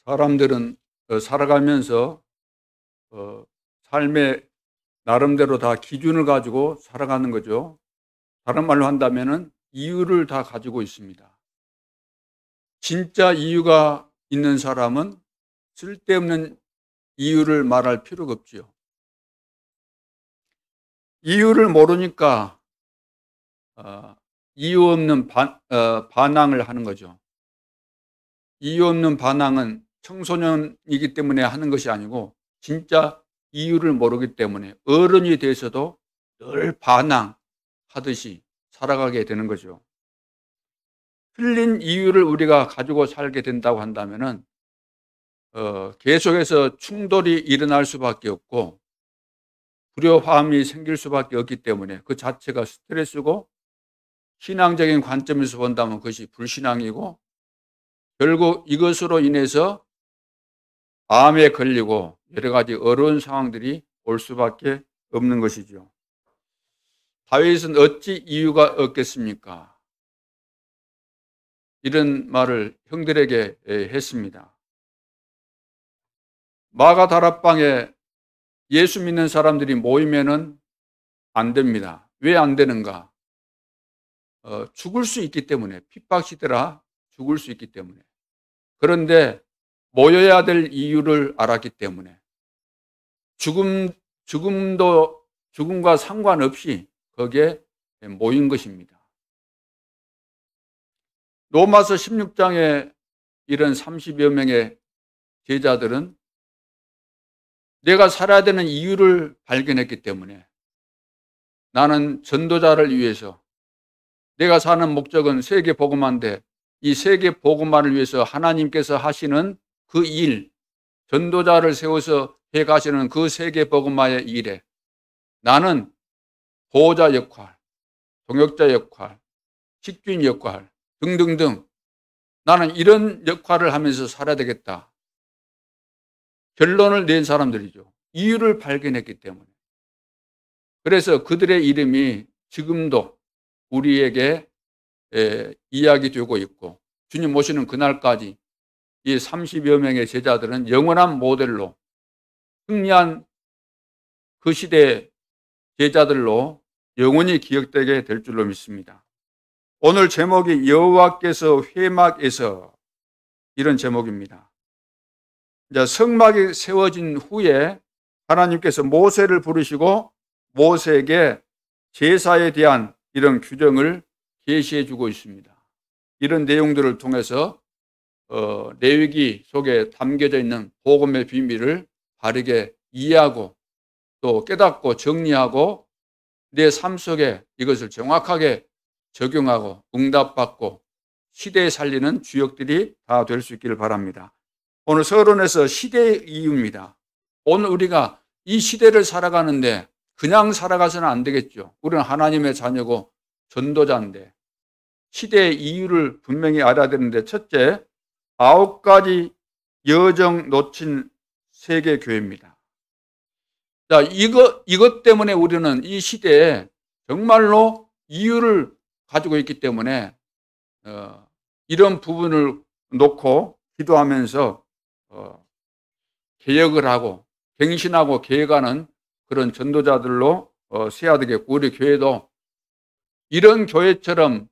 사람들은 살아가면서 삶의 나름대로 다 기준을 가지고 살아가는 거죠. 다른 말로 한다면은 이유를 다 가지고 있습니다. 진짜 이유가 있는 사람은 쓸데없는 이유를 말할 필요가 없지요. 이유를 모르니까 이유 없는 반항을 하는 거죠. 이유 없는 반항은 청소년이기 때문에 하는 것이 아니고 진짜 이유를 모르기 때문에 어른이 돼서도 늘 반항하듯이 살아가게 되는 거죠. 틀린 이유를 우리가 가지고 살게 된다고 한다면은 계속해서 충돌이 일어날 수밖에 없고 불협화음이 생길 수밖에 없기 때문에 그 자체가 스트레스고, 신앙적인 관점에서 본다면 그것이 불신앙이고, 결국 이것으로 인해서 암에 걸리고 여러 가지 어려운 상황들이 올 수밖에 없는 것이죠. 다윗은 어찌 이유가 없겠습니까? 이런 말을 형들에게 했습니다. 마가 다락방에 예수 믿는 사람들이 모이면은 안 됩니다. 왜 안 되는가? 죽을 수 있기 때문에, 핍박시대라 죽을 수 있기 때문에. 그런데 모여야 될 이유를 알았기 때문에 죽음과 상관없이 거기에 모인 것입니다. 로마서 16장에 이런 30여 명의 제자들은 내가 살아야 되는 이유를 발견했기 때문에, 나는 전도자를 위해서, 내가 사는 목적은 세계 복음화인데 이 세계 복음화를 위해서 하나님께서 하시는 그 일, 전도자를 세워서 해 가시는 그 세계 복음화의 일에 나는 보호자 역할, 동역자 역할, 식주인 역할 등등등, 나는 이런 역할을 하면서 살아야 되겠다. 결론을 낸 사람들이죠. 이유를 발견했기 때문에. 그래서 그들의 이름이 지금도 우리에게 이야기되고 있고, 주님 오시는 그날까지 이 30여 명의 제자들은 영원한 모델로, 승리한 그 시대의 제자들로 영원히 기억되게 될 줄로 믿습니다. 오늘 제목이 여호와께서 회막에서, 이런 제목입니다. 이제 성막이 세워진 후에 하나님께서 모세를 부르시고 모세에게 제사에 대한 이런 규정을 계시해 주고 있습니다. 이런 내용들을 통해서 레위기 속에 담겨져 있는 복음의 비밀을 바르게 이해하고 또 깨닫고 정리하고 내 삶 속에 이것을 정확하게 적용하고 응답받고 시대에 살리는 주역들이 다 될 수 있기를 바랍니다. 오늘 서론에서 시대의 이유입니다. 오늘 우리가 이 시대를 살아가는데 그냥 살아가서는 안 되겠죠. 우리는 하나님의 자녀고 전도자인데 시대의 이유를 분명히 알아야 되는데, 첫째, 9가지 여정 놓친 세계 교회입니다. 자, 이것 때문에 우리는 이 시대에 정말로 이유를 가지고 있기 때문에 이런 부분을 놓고 기도하면서 개혁을 하고 갱신하고 개혁하는 그런 전도자들로 세야 되겠고, 우리 교회도 이런 교회처럼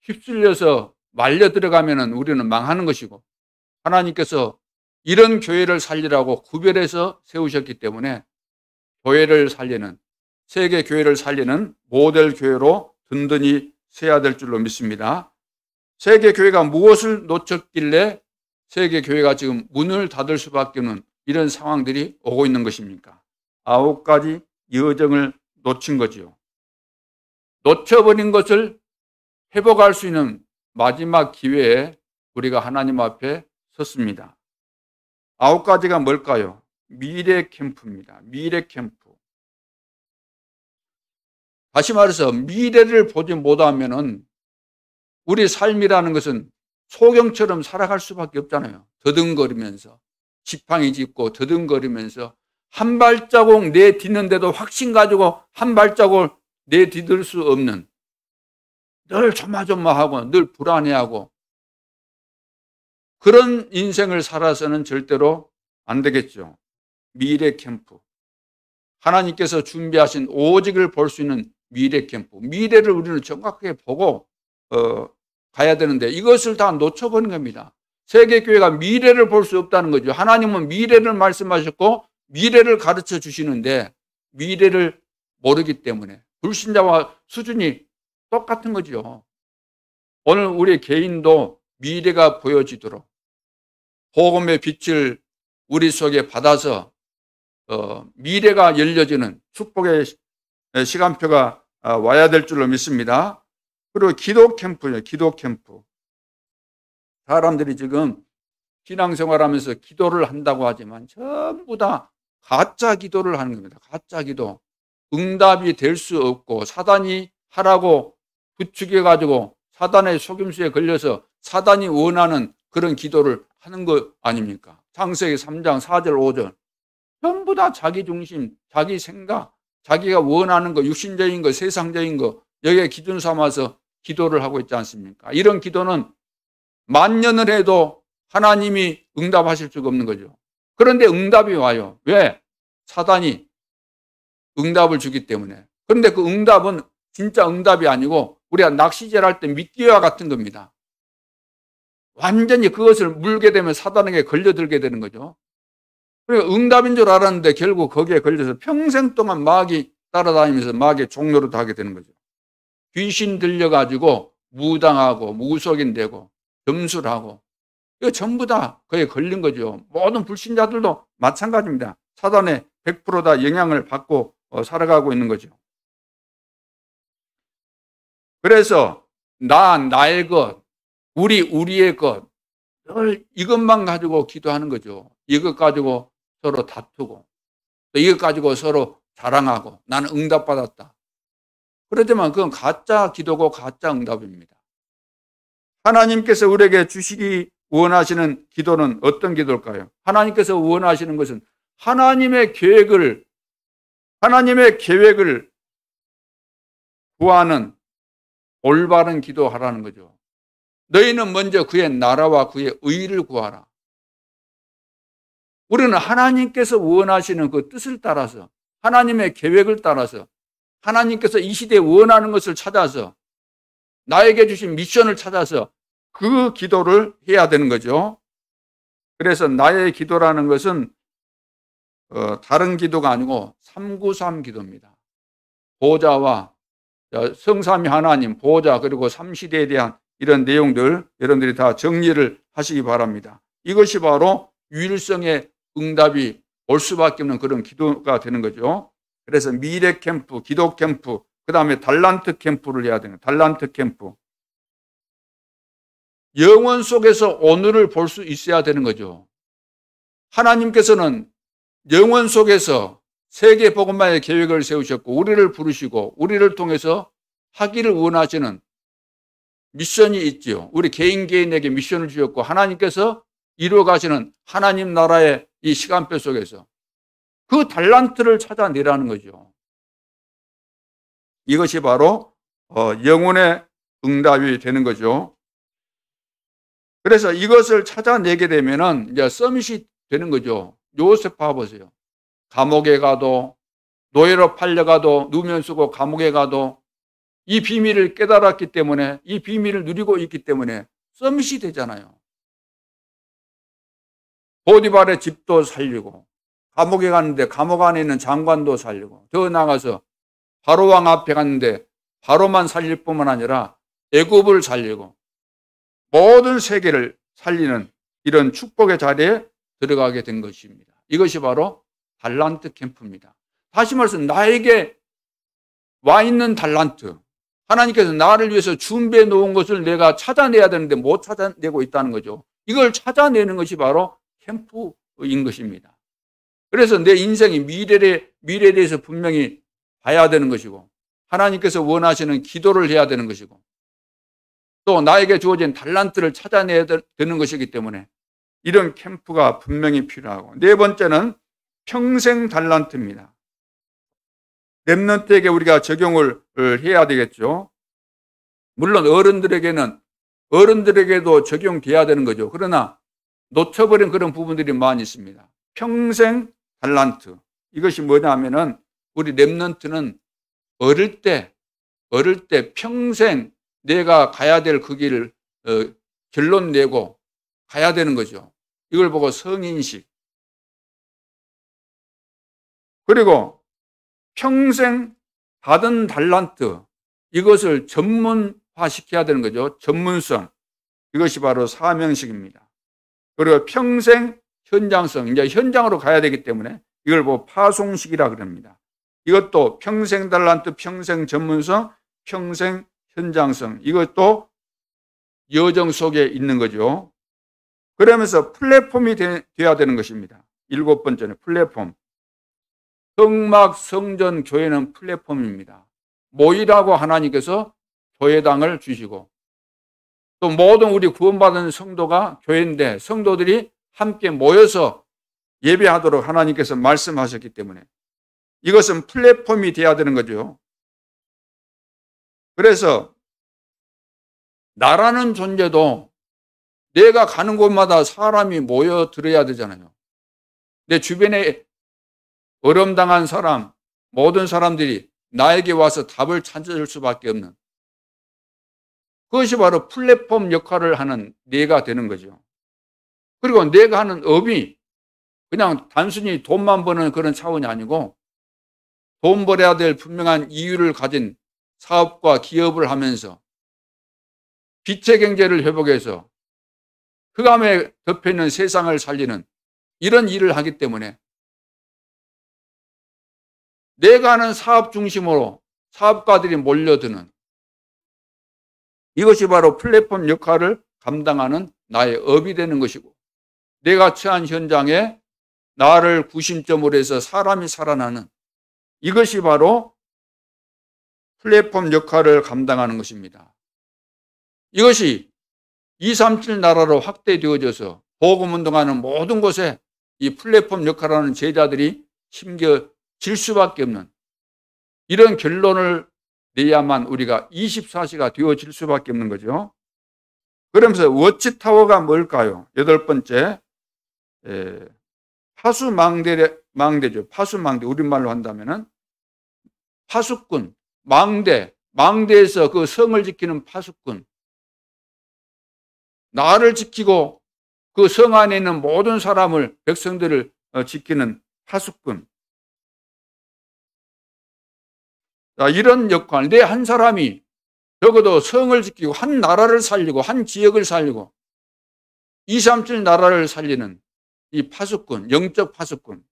휩쓸려서 말려 들어가면은 우리는 망하는 것이고, 하나님께서 이런 교회를 살리라고 구별해서 세우셨기 때문에 교회를 살리는, 세계 교회를 살리는 모델 교회로 든든히 세야 될 줄로 믿습니다. 세계 교회가 무엇을 놓쳤길래 세계 교회가 지금 문을 닫을 수밖에 없는 이런 상황들이 오고 있는 것입니까? 9가지 여정을 놓친 거지요. 놓쳐버린 것을 회복할 수 있는 마지막 기회에 우리가 하나님 앞에 섰습니다. 9가지가 뭘까요? 미래 캠프입니다. 미래 캠프. 다시 말해서 미래를 보지 못하면은 우리 삶이라는 것은 소경처럼 살아갈 수밖에 없잖아요. 더듬거리면서, 지팡이 짚고 더듬거리면서 한 발자국 내딛는데도 확신 가지고 한 발자국을 내디딜 수 없는, 늘 조마조마하고 늘 불안해하고 그런 인생을 살아서는 절대로 안 되겠죠. 미래 캠프. 하나님께서 준비하신 오직을 볼 수 있는 미래 캠프. 미래를 우리는 정확하게 보고 가야 되는데 이것을 다 놓쳐버린 겁니다. 세계교회가 미래를 볼 수 없다는 거죠. 하나님은 미래를 말씀하셨고 미래를 가르쳐 주시는데 미래를 모르기 때문에 불신자와 수준이 똑같은 거죠. 오늘 우리 개인도 미래가 보여지도록 복음의 빛을 우리 속에 받아서 미래가 열려지는 축복의 시간표가 와야 될 줄로 믿습니다. 그리고 기도 캠프예요. 기도 캠프. 사람들이 지금 신앙생활하면서 기도를 한다고 하지만 전부 다 가짜 기도를 하는 겁니다. 가짜 기도. 응답이 될 수 없고 사단이 하라고 부추겨가지고 사단의 속임수에 걸려서 사단이 원하는 그런 기도를 하는 거 아닙니까? 창세기 3장 4절 5절. 전부 다 자기 중심, 자기 생각, 자기가 원하는 거, 육신적인 거, 세상적인 거 여기에 기준 삼아서 기도를 하고 있지 않습니까? 이런 기도는 만년을 해도 하나님이 응답하실 수가 없는 거죠. 그런데 응답이 와요. 왜? 사단이 응답을 주기 때문에. 그런데 그 응답은 진짜 응답이 아니고 우리가 낚시질할 때 미끼와 같은 겁니다. 완전히 그것을 물게 되면 사단에게 걸려들게 되는 거죠. 그러니까 응답인 줄 알았는데 결국 거기에 걸려서 평생 동안 마귀 따라다니면서 마귀의 종로로 하게 되는 거죠. 귀신 들려가지고 무당하고 무속인 되고 점술하고 이거 전부 다 거기에 걸린 거죠. 모든 불신자들도 마찬가지입니다. 사단의 100% 다 영향을 받고 살아가고 있는 거죠. 그래서 나의 것, 우리의 것, 늘 이것만 가지고 기도하는 거죠. 이것 가지고 서로 다투고 또 이것 가지고 서로 자랑하고 나는 응답받았다. 그렇지만 그건 가짜 기도고 가짜 응답입니다. 하나님께서 우리에게 주시기 원하시는 기도는 어떤 기도일까요? 하나님께서 원하시는 것은 하나님의 계획을 구하는 올바른 기도하라는 거죠. 너희는 먼저 그의 나라와 그의 의를 구하라. 우리는 하나님께서 원하시는 그 뜻을 따라서 하나님의 계획을 따라서 하나님께서 이 시대에 원하는 것을 찾아서 나에게 주신 미션을 찾아서 그 기도를 해야 되는 거죠. 그래서 나의 기도라는 것은 다른 기도가 아니고 393 기도입니다. 보좌와 성삼위 하나님, 보좌 그리고 삼시대에 대한 이런 내용들 여러분들이 다 정리를 하시기 바랍니다. 이것이 바로 유일성의 응답이 올 수밖에 없는 그런 기도가 되는 거죠. 그래서 미래 캠프, 기도 캠프, 그 다음에 달란트 캠프를 해야 되는 달란트 캠프. 영원 속에서 오늘을 볼 수 있어야 되는 거죠. 하나님께서는 영원 속에서 세계 복음화의 계획을 세우셨고 우리를 부르시고 우리를 통해서 하기를 원하시는 미션이 있지요. 우리 개인에게 미션을 주셨고 하나님께서 이루어 가시는 하나님 나라의 이 시간표 속에서 그 달란트를 찾아내라는 거죠. 이것이 바로 영혼의 응답이 되는 거죠. 그래서 이것을 찾아내게 되면은 이제 서밋이 되는 거죠. 요셉 봐보세요. 감옥에 가도 노예로 팔려가도 누면 쓰고 감옥에 가도 이 비밀을 깨달았기 때문에 이 비밀을 누리고 있기 때문에 서밋이 되잖아요. 보디발의 집도 살리고 감옥에 갔는데 감옥 안에 있는 장관도 살리고 더 나가서 바로왕 앞에 갔는데 바로만 살릴 뿐만 아니라 애굽을 살리고 모든 세계를 살리는 이런 축복의 자리에 들어가게 된 것입니다. 이것이 바로 달란트 캠프입니다. 다시 말해서 나에게 와 있는 달란트, 하나님께서 나를 위해서 준비해 놓은 것을 내가 찾아내야 되는데 못 찾아내고 있다는 거죠. 이걸 찾아내는 것이 바로 캠프인 것입니다. 그래서 내 인생이 미래에 대해서 분명히 봐야 되는 것이고 하나님께서 원하시는 기도를 해야 되는 것이고 또 나에게 주어진 달란트를 찾아내야 되는 것이기 때문에 이런 캠프가 분명히 필요하고 네 번째는 평생 달란트입니다. 렘넌트에게 우리가 적용을 해야 되겠죠. 물론 어른들에게도 적용돼야 되는 거죠. 그러나 놓쳐버린 그런 부분들이 많이 있습니다. 평생 달란트. 이것이 뭐냐면은 우리 렘넌트는 어릴 때 평생 내가 가야 될 그 길을 결론 내고 가야 되는 거죠. 이걸 보고 성인식. 그리고 평생 받은 달란트, 이것을 전문화시켜야 되는 거죠. 전문성. 이것이 바로 사명식입니다. 그리고 평생 현장성, 이제 현장으로 가야 되기 때문에 이걸 보고 파송식이라 그럽니다. 이것도 평생 달란트, 평생 전문성, 평생 현장성, 이것도 여정 속에 있는 거죠. 그러면서 플랫폼이 되어야 되는 것입니다. 7번째는 플랫폼. 성막, 성전, 교회는 플랫폼입니다. 모이라고 하나님께서 교회당을 주시고, 또 모든 우리 구원받은 성도가 교회인데 성도들이 함께 모여서 예배하도록 하나님께서 말씀하셨기 때문에 이것은 플랫폼이 되어야 되는 거죠. 그래서 나라는 존재도 내가 가는 곳마다 사람이 모여들어야 되잖아요. 내 주변에 어려움당한 사람, 모든 사람들이 나에게 와서 답을 찾을 수밖에 없는, 그것이 바로 플랫폼 역할을 하는 내가 되는 거죠. 그리고 내가 하는 업이 그냥 단순히 돈만 버는 그런 차원이 아니고 돈 벌어야 될 분명한 이유를 가진 사업과 기업을 하면서 빛의 경제를 회복해서 흑암에 덮여있는 세상을 살리는 이런 일을 하기 때문에 내가 하는 사업 중심으로 사업가들이 몰려드는, 이것이 바로 플랫폼 역할을 감당하는 나의 업이 되는 것이고, 내가 처한 현장에 나를 구심점으로 해서 사람이 살아나는, 이것이 바로 플랫폼 역할을 감당하는 것입니다. 이것이 237 나라로 확대되어져서 복음운동하는 모든 곳에 이 플랫폼 역할을 하는 제자들이 심겨질 수밖에 없는, 이런 결론을 내야만 우리가 24시가 되어질 수밖에 없는 거죠. 그러면서 워치타워가 뭘까요? 8번째, 파수망대죠. 파수망대, 우리말로 한다면은 파수꾼, 망대에서 그 성을 지키는 파수꾼, 나를 지키고 그 성 안에 있는 모든 사람을, 백성들을 지키는 파수꾼. 이런 역할, 내 한 사람이 적어도 성을 지키고 한 나라를 살리고 한 지역을 살리고 237 나라를 살리는 이 파수꾼, 영적 파수꾼.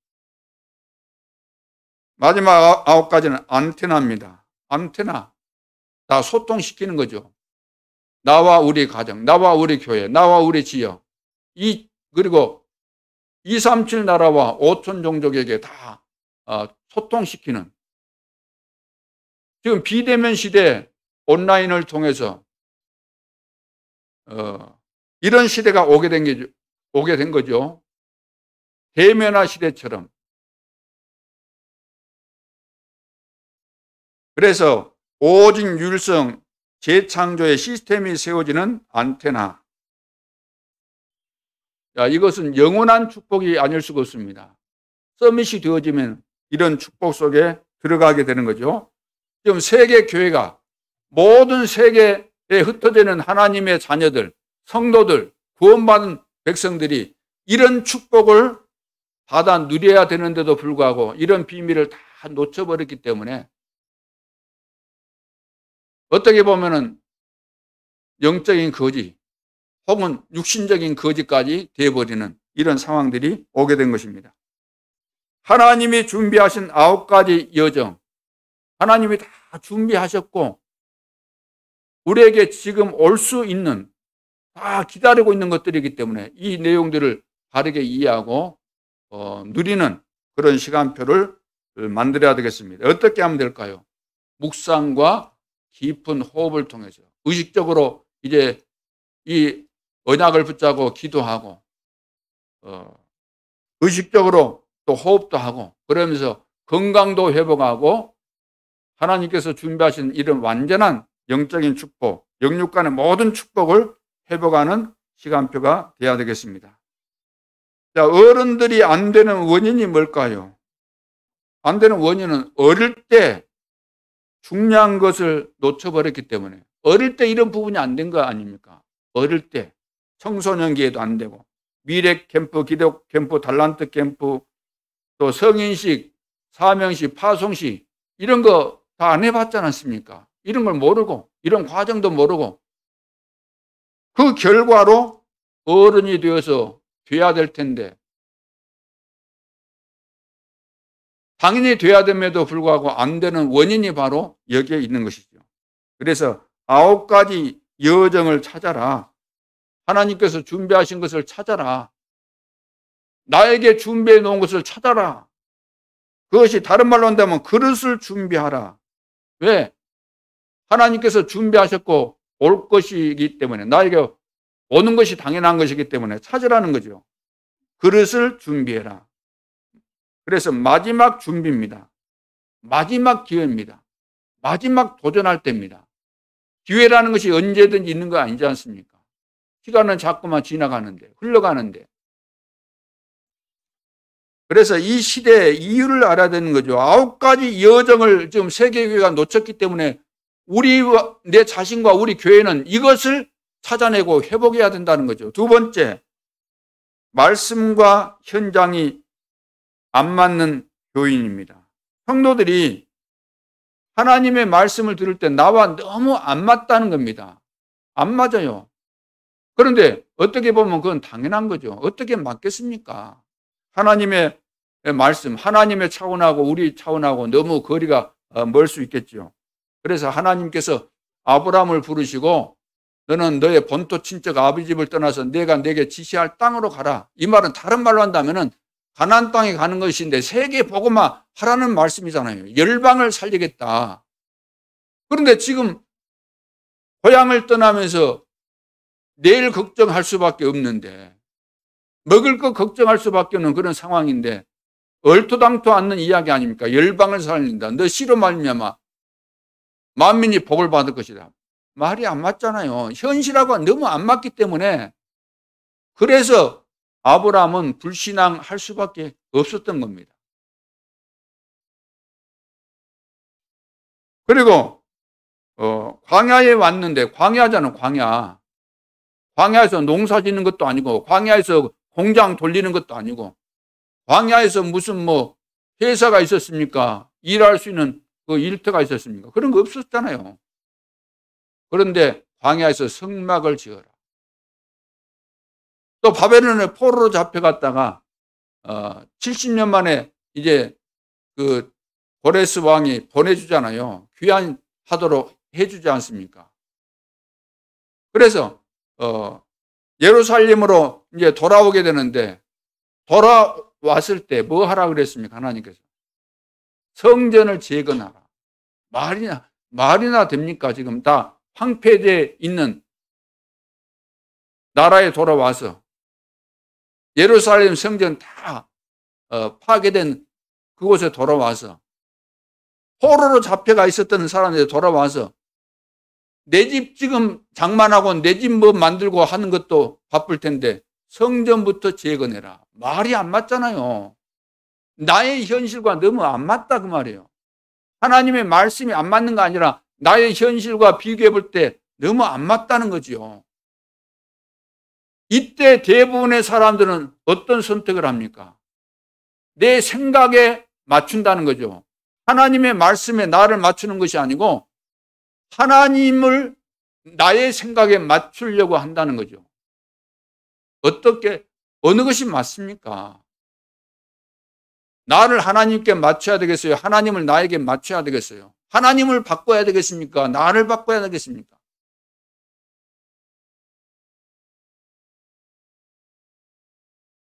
마지막 9가지는 안테나입니다. 안테나. 다 소통시키는 거죠. 나와 우리 가정, 나와 우리 교회, 나와 우리 지역. 그리고 237 나라와 5천 종족에게 다 소통시키는. 지금 비대면 시대, 온라인을 통해서 이런 시대가 오게 된 거죠. 대면화 시대처럼. 그래서 오직 율성, 재창조의 시스템이 세워지는 안테나. 이것은 영원한 축복이 아닐 수가 없습니다. 서밋이 되어지면 이런 축복 속에 들어가게 되는 거죠. 지금 세계 교회가, 모든 세계에 흩어져 있는 하나님의 자녀들, 성도들, 구원받은 백성들이 이런 축복을 받아 누려야 되는데도 불구하고 이런 비밀을 다 놓쳐버렸기 때문에 어떻게 보면은 영적인 거지 혹은 육신적인 거지까지 되어버리는 이런 상황들이 오게 된 것입니다. 하나님이 준비하신 9가지 여정, 하나님이 다 준비하셨고 우리에게 지금 올 수 있는, 다 기다리고 있는 것들이기 때문에 이 내용들을 바르게 이해하고 누리는 그런 시간표를 만들어야 되겠습니다. 어떻게 하면 될까요? 묵상과 깊은 호흡을 통해서 의식적으로 이제 이 언약을 붙잡고 기도하고 의식적으로 또 호흡도 하고 그러면서 건강도 회복하고 하나님께서 준비하신 이런 완전한 영적인 축복, 영육간의 모든 축복을 회복하는 시간표가 되어야 되겠습니다. 자, 어른들이 안 되는 원인이 뭘까요? 안 되는 원인은 어릴 때 중요한 것을 놓쳐버렸기 때문에, 어릴 때 이런 부분이 안 된 거 아닙니까? 어릴 때 청소년기에도 안 되고, 미래 캠프, 기독 캠프, 달란트 캠프, 또 성인식, 사명식, 파송식 이런 거 다 안 해봤지 않습니까? 이런 걸 모르고, 이런 과정도 모르고, 그 결과로 어른이 되어서 돼야 될 텐데, 당연히 돼야 됨에도 불구하고 안 되는 원인이 바로 여기에 있는 것이죠. 그래서 9가지 여정을 찾아라. 하나님께서 준비하신 것을 찾아라. 나에게 준비해 놓은 것을 찾아라. 그것이 다른 말로 한다면 그릇을 준비하라. 왜? 하나님께서 준비하셨고 올 것이기 때문에, 나에게 오는 것이 당연한 것이기 때문에 찾으라는 거죠. 그릇을 준비해라. 그래서 마지막 준비입니다. 마지막 기회입니다. 마지막 도전할 때입니다. 기회라는 것이 언제든지 있는 거 아니지 않습니까? 시간은 자꾸만 지나가는데, 흘러가는데. 그래서 이 시대의 이유를 알아야 되는 거죠. 9가지 여정을 지금 세계교회가 놓쳤기 때문에 우리와 내 자신과 우리 교회는 이것을 찾아내고 회복해야 된다는 거죠. 두 번째, 말씀과 현장이 안 맞는 교인입니다. 성도들이 하나님의 말씀을 들을 때 나와 너무 안 맞다는 겁니다. 안 맞아요. 그런데 어떻게 보면 그건 당연한 거죠. 어떻게 맞겠습니까? 하나님의 말씀, 하나님의 차원하고 우리 차원하고 너무 거리가 멀 수 있겠죠. 그래서 하나님께서 아브라함을 부르시고 너는 너의 본토 친척 아버지 집을 떠나서 내가 내게 지시할 땅으로 가라. 이 말은 다른 말로 한다면은 가나안 땅에 가는 것인데 세계 복음화 하라는 말씀이잖아요. 열방을 살리겠다. 그런데 지금 고향을 떠나면서 내일 걱정할 수밖에 없는데, 먹을 거 걱정할 수밖에 없는 그런 상황인데 얼토당토 않는 이야기 아닙니까? 열방을 살린다. 너 씨로 말미암아 만민이 복을 받을 것이다. 말이 안 맞잖아요. 현실하고 너무 안 맞기 때문에, 그래서 아브라함은 불신앙할 수밖에 없었던 겁니다. 그리고 광야에 왔는데, 광야잖아, 광야. 광야에서 농사 짓는 것도 아니고, 광야에서 공장 돌리는 것도 아니고, 광야에서 무슨 뭐 회사가 있었습니까? 일할 수 있는 그 일터가 있었습니까? 그런 거 없었잖아요. 그런데 광야에서 성막을 지어라. 또 바벨론에 포로로 잡혀갔다가 70년 만에 이제 그 고레스 왕이 보내주잖아요. 귀환하도록 해주지 않습니까? 그래서 예루살렘으로 이제 돌아오게 되는데, 돌아왔을 때 뭐 하라 그랬습니까? 하나님께서 성전을 재건하라. 말이나 됩니까? 지금 다 황폐되어 있는 나라에 돌아와서 예루살렘 성전 다 파괴된 그곳에 돌아와서, 포로로 잡혀가 있었던 사람들이 돌아와서 내 집 지금 장만하고 내 집 뭐 만들고 하는 것도 바쁠 텐데 성전부터 재건해라. 말이 안 맞잖아요. 나의 현실과 너무 안 맞다 그 말이에요. 하나님의 말씀이 안 맞는 거 아니라 나의 현실과 비교해 볼 때 너무 안 맞다는 거죠. 이때 대부분의 사람들은 어떤 선택을 합니까? 내 생각에 맞춘다는 거죠. 하나님의 말씀에 나를 맞추는 것이 아니고 하나님을 나의 생각에 맞추려고 한다는 거죠. 어느 것이 맞습니까? 나를 하나님께 맞춰야 되겠어요? 하나님을 나에게 맞춰야 되겠어요? 하나님을 바꿔야 되겠습니까? 나를 바꿔야 되겠습니까?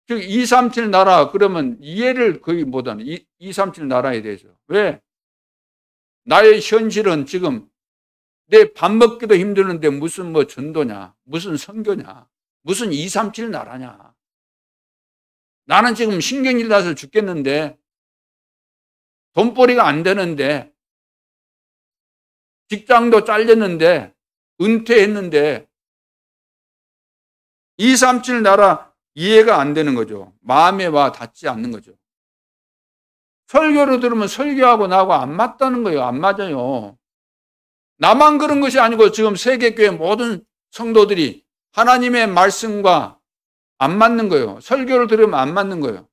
즉 237 나라, 그러면 이해를 거의 못하는 237 나라에 대해서. 왜? 나의 현실은 지금 내 밥 먹기도 힘드는데 무슨 뭐 전도냐, 무슨 선교냐, 무슨 237 나라냐. 나는 지금 신경질 나서 죽겠는데, 돈벌이가 안 되는데, 직장도 잘렸는데, 은퇴했는데, 237 나라 이해가 안 되는 거죠. 마음에 와 닿지 않는 거죠. 설교로 들으면 설교하고 나하고 안 맞다는 거예요. 안 맞아요. 나만 그런 것이 아니고 지금 세계교회 모든 성도들이 하나님의 말씀과 안 맞는 거예요. 설교를 들으면 안 맞는 거예요.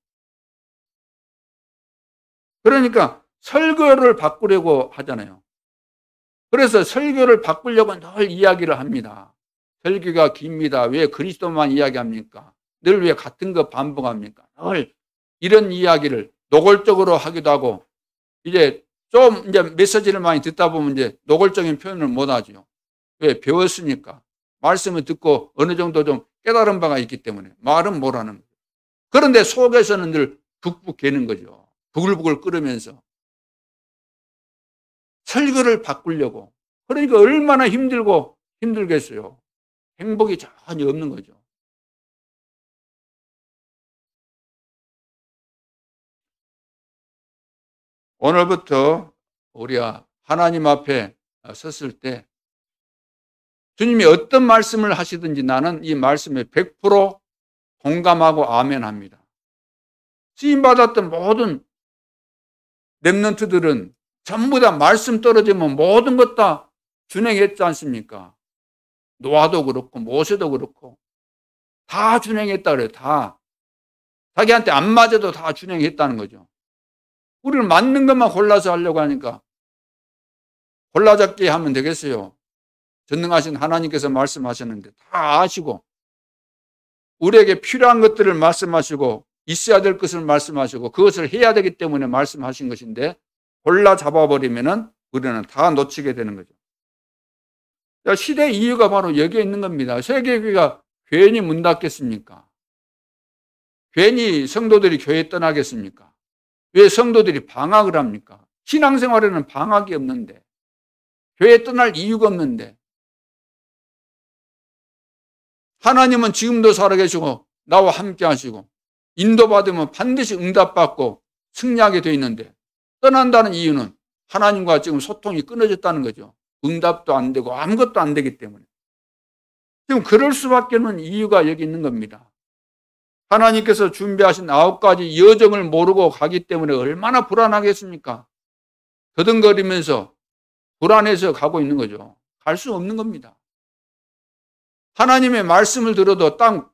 그러니까 설교를 바꾸려고 하잖아요. 그래서 설교를 바꾸려고 늘 이야기를 합니다. 설교가 깁니다. 왜 그리스도만 이야기합니까? 늘 왜 같은 거 반복합니까? 늘 이런 이야기를 노골적으로 하기도 하고, 이제 좀 이제 메시지를 많이 듣다 보면 이제 노골적인 표현을 못 하죠. 왜? 배웠으니까. 말씀을 듣고 어느 정도 좀 깨달은 바가 있기 때문에 말은 못 하는 거예요. 그런데 속에서는 늘 북북 개는 거죠. 부글부글 끓으면서. 설교를 바꾸려고. 그러니까 얼마나 힘들겠어요. 행복이 전혀 없는 거죠. 오늘부터 우리가 하나님 앞에 섰을 때 주님이 어떤 말씀을 하시든지 나는 이 말씀에 100% 공감하고 아멘합니다. 쓰임받았던 모든 렘넌트들은 전부 다 말씀 떨어지면 모든 것 다 준행했지 않습니까? 노아도 그렇고 모세도 그렇고 다 준행했다 그래요. 다. 자기한테 안 맞아도 다 준행했다는 거죠. 우리는 맞는 것만 골라서 하려고 하니까 골라잡기 하면 되겠어요. 전능하신 하나님께서 말씀하셨는데 다 아시고 우리에게 필요한 것들을 말씀하시고 있어야 될 것을 말씀하시고 그것을 해야 되기 때문에 말씀하신 것인데 골라 잡아버리면 우리는 다 놓치게 되는 거죠. 시대의 이유가 바로 여기에 있는 겁니다. 세계교회가 괜히 문 닫겠습니까? 괜히 성도들이 교회 떠나겠습니까? 왜 성도들이 방학을 합니까? 신앙생활에는 방학이 없는데, 교회 떠날 이유가 없는데, 하나님은 지금도 살아계시고 나와 함께 하시고 인도받으면 반드시 응답받고 승리하게 되어 있는데 떠난다는 이유는 하나님과 지금 소통이 끊어졌다는 거죠. 응답도 안 되고 아무것도 안 되기 때문에. 지금 그럴 수밖에 없는 이유가 여기 있는 겁니다. 하나님께서 준비하신 9가지 여정을 모르고 가기 때문에 얼마나 불안하겠습니까? 더듬거리면서 불안해서 가고 있는 거죠. 갈 수 없는 겁니다. 하나님의 말씀을 들어도 딱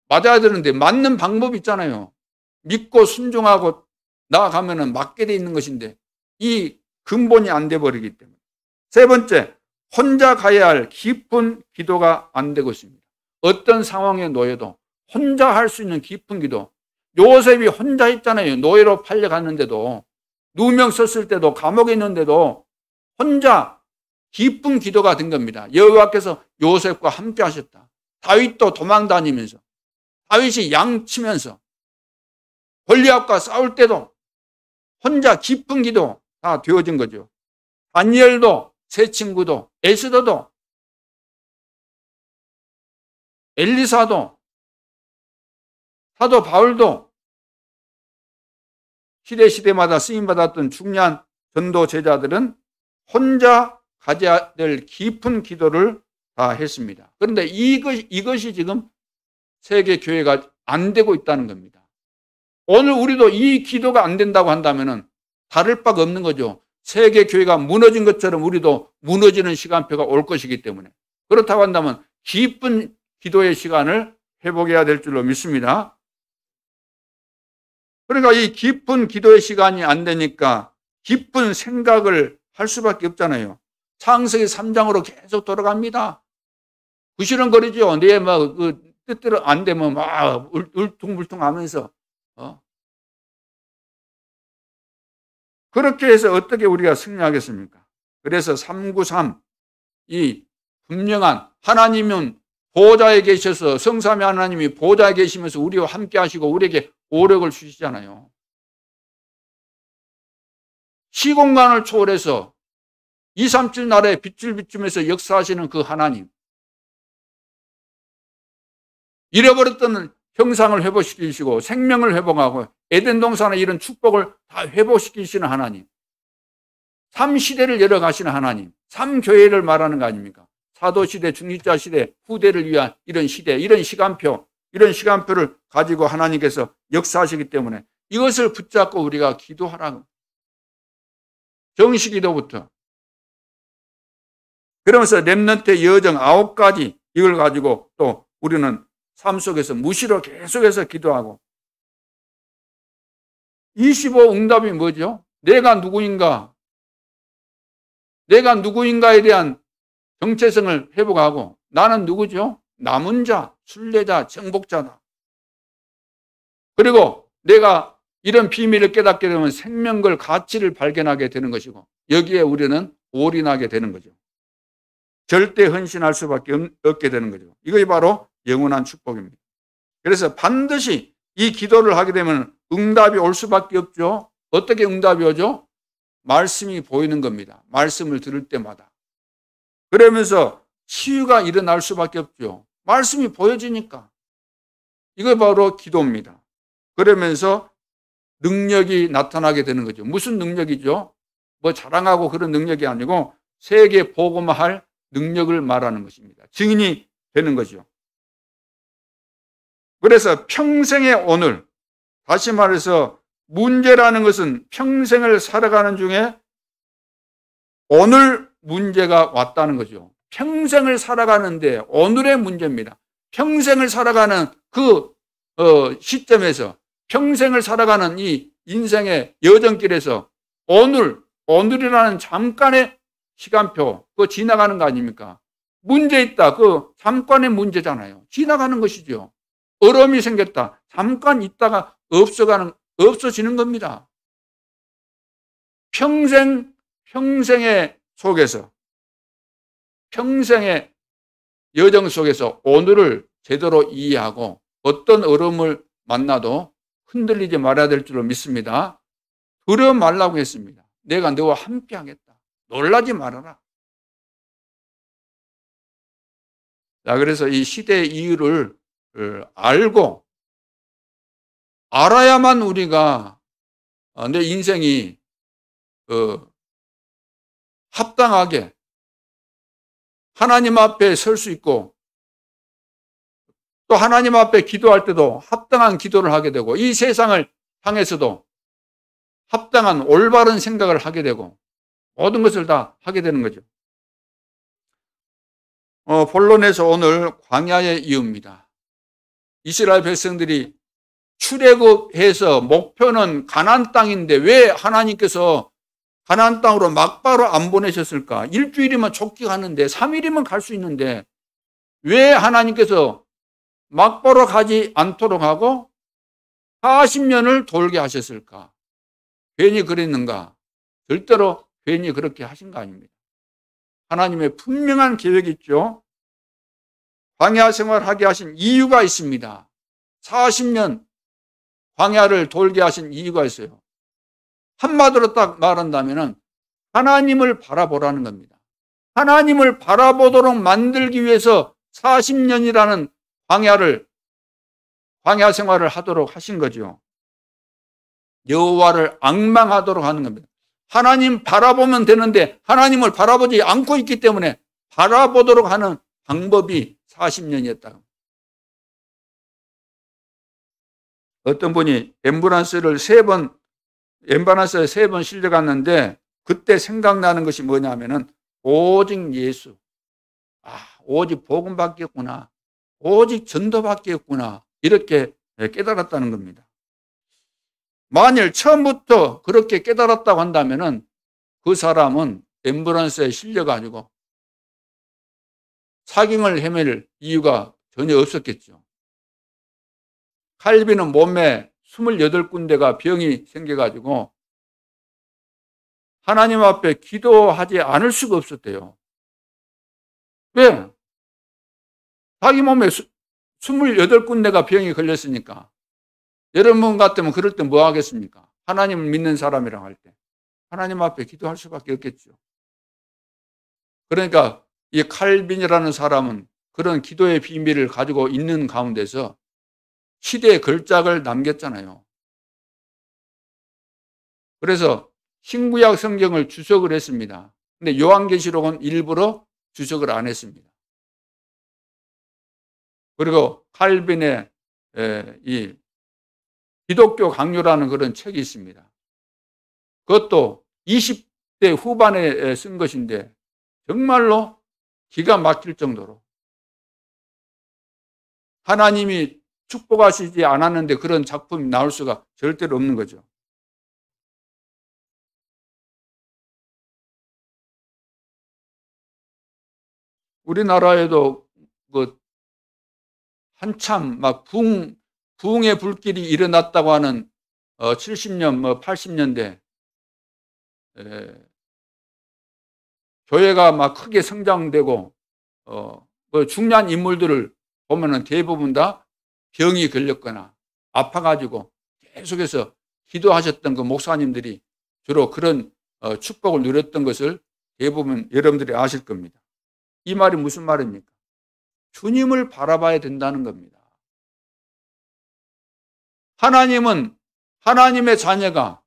맞아야 되는데 맞는 방법이 있잖아요. 믿고 순종하고 나아가면 맞게 돼 있는 것인데 이 근본이 안 돼 버리기 때문에. 세 번째, 혼자 가야 할 깊은 기도가 안 되고 있습니다. 어떤 상황에 놓여도 혼자 할 수 있는 깊은 기도. 요셉이 혼자 했잖아요. 노예로 팔려갔는데도, 누명 썼을 때도, 감옥에 있는데도 혼자 깊은 기도가 된 겁니다. 여호와께서 요셉과 함께 하셨다. 다윗도 도망 다니면서, 다윗이 양 치면서, 골리앗과 싸울 때도 혼자 깊은 기도 다 되어진 거죠. 다니엘도, 세 친구도, 에스더도, 엘리사도, 사도 바울도 시대마다 쓰임받았던 중요한 전도 제자들은 혼자 가져야 될 깊은 기도를 다 했습니다. 그런데 이것이 지금 세계 교회가 안 되고 있다는 겁니다. 오늘 우리도 이 기도가 안 된다고 한다면 다를 바가 없는 거죠. 세계 교회가 무너진 것처럼 우리도 무너지는 시간표가 올 것이기 때문에. 그렇다고 한다면 깊은 기도의 시간을 회복해야 될 줄로 믿습니다. 그러니까 이 깊은 기도의 시간이 안 되니까 깊은 생각을 할 수밖에 없잖아요. 창세기 3장으로 계속 돌아갑니다. 부시렁거리죠. 내 뜻대로 안 되면 막 울퉁불퉁 하면서. 그렇게 해서 어떻게 우리가 승리하겠습니까? 그래서 393, 이 분명한 하나님은 보좌에 계셔서 성삼위 하나님이 보좌에 계시면서 우리와 함께 하시고 우리에게 오력을 주시잖아요. 시공간을 초월해서 237 나라에 빛을 비추면서 역사하시는 그 하나님. 잃어버렸던 형상을 회복시키시고 생명을 회복하고 에덴 동산의 이런 축복을 다 회복시키시는 하나님. 3시대를 열어가시는 하나님. 3교회를 말하는 거 아닙니까? 사도시대, 중직자시대, 후대를 위한 이런 시대, 이런 시간표, 이런 시간표를 가지고 하나님께서 역사하시기 때문에 이것을 붙잡고 우리가 기도하라고. 정시기도부터. 그러면서 렘넌트의 여정 9가지 이걸 가지고 또 우리는 삶 속에서 무시로 계속해서 기도하고 25 응답이 뭐죠? 내가 누구인가? 내가 누구인가에 대한 정체성을 회복하고 나는 누구죠? 남은 자, 순례자, 정복자다. 그리고 내가 이런 비밀을 깨닫게 되면 생명걸 가치를 발견하게 되는 것이고 여기에 우리는 올인하게 되는 거죠. 절대 헌신할 수밖에 없게 되는 거죠. 이것이 바로 영원한 축복입니다. 그래서 반드시 이 기도를 하게 되면 응답이 올 수밖에 없죠. 어떻게 응답이 오죠? 말씀이 보이는 겁니다. 말씀을 들을 때마다. 그러면서 치유가 일어날 수밖에 없죠. 말씀이 보여지니까. 이거 바로 기도입니다. 그러면서 능력이 나타나게 되는 거죠. 무슨 능력이죠? 뭐 자랑하고 그런 능력이 아니고 세계 복음화할 능력을 말하는 것입니다. 증인이 되는 거죠. 그래서 평생의 오늘, 다시 말해서 문제라는 것은 평생을 살아가는 중에 오늘 문제가 왔다는 거죠. 평생을 살아가는데 오늘의 문제입니다. 평생을 살아가는 그 시점에서 평생을 살아가는 이 인생의 여정길에서 오늘이라는 잠깐의 시간표, 그거 지나가는 거 아닙니까? 문제 있다. 그 잠깐의 문제잖아요. 지나가는 것이죠. 어려움이 생겼다. 잠깐 있다가 없어지는 겁니다. 평생의 속에서, 평생의 여정 속에서 오늘을 제대로 이해하고 어떤 어려움을 만나도 흔들리지 말아야 될 줄로 믿습니다. 두려워 말라고 했습니다. 내가 너와 함께 하겠다. 놀라지 말아라. 자, 그래서 이 시대의 이유를 알고 알아야만 우리가 내 인생이 합당하게 하나님 앞에 설 수 있고 또 하나님 앞에 기도할 때도 합당한 기도를 하게 되고 이 세상을 향해서도 합당한 올바른 생각을 하게 되고 모든 것을 다 하게 되는 거죠. 본론에서 오늘 광야의 이유입니다. 이스라엘 백성들이 출애굽해서 목표는 가나안 땅인데 왜 하나님께서 가나안 땅으로 막바로 안 보내셨을까? 일주일이면 족기 가는데 3일이면 갈 수 있는데 왜 하나님께서 막바로 가지 않도록 하고 40년을 돌게 하셨을까? 괜히 그랬는가? 절대로 괜히 그렇게 하신 거 아닙니다. 하나님의 분명한 계획이 있죠. 광야 생활하게 하신 이유가 있습니다. 40년 광야를 돌게 하신 이유가 있어요. 한마디로 딱 말한다면 하나님을 바라보라는 겁니다. 하나님을 바라보도록 만들기 위해서 40년이라는 광야 생활을 하도록 하신 거죠. 여호와를 앙망하도록 하는 겁니다. 하나님 바라보면 되는데 하나님을 바라보지 않고 있기 때문에 바라보도록 하는 방법이 40년이었다. 어떤 분이 엠바란스에 3번 실려갔는데 그때 생각나는 것이 뭐냐면은 오직 예수. 오직 복음밖에 없구나. 오직 전도밖에 없구나. 이렇게 깨달았다는 겁니다. 만일 처음부터 그렇게 깨달았다고 한다면은 그 사람은 엠브란스에 실려가지고 사경을 헤맬 이유가 전혀 없었겠죠. 칼빈은 몸에 28군데가 병이 생겨가지고 하나님 앞에 기도하지 않을 수가 없었대요. 왜? 자기 몸에 28군데가 병이 걸렸으니까. 여러분 같으면 그럴 때 뭐 하겠습니까? 하나님을 믿는 사람이랑 할 때. 하나님 앞에 기도할 수밖에 없겠죠. 그러니까 이 칼빈이라는 사람은 그런 기도의 비밀을 가지고 있는 가운데서 시대의 걸작을 남겼잖아요. 그래서 신구약 성경을 주석을 했습니다. 근데 요한계시록은 일부러 주석을 안 했습니다. 그리고 칼빈의 이 기독교 강요라는 그런 책이 있습니다. 그것도 20대 후반에 쓴 것인데 정말로 기가 막힐 정도로 하나님이 축복하시지 않았는데 그런 작품이 나올 수가 절대로 없는 거죠. 우리나라에도 그 한참 막 부흥의 불길이 일어났다고 하는 70년, 80년대 교회가 막 크게 성장되고 중요한 인물들을 보면은 대부분 다 병이 걸렸거나 아파가지고 계속해서 기도하셨던 그 목사님들이 주로 그런 축복을 누렸던 것을 대부분 여러분들이 아실 겁니다. 이 말이 무슨 말입니까? 주님을 바라봐야 된다는 겁니다. 하나님은 하나님의 자녀가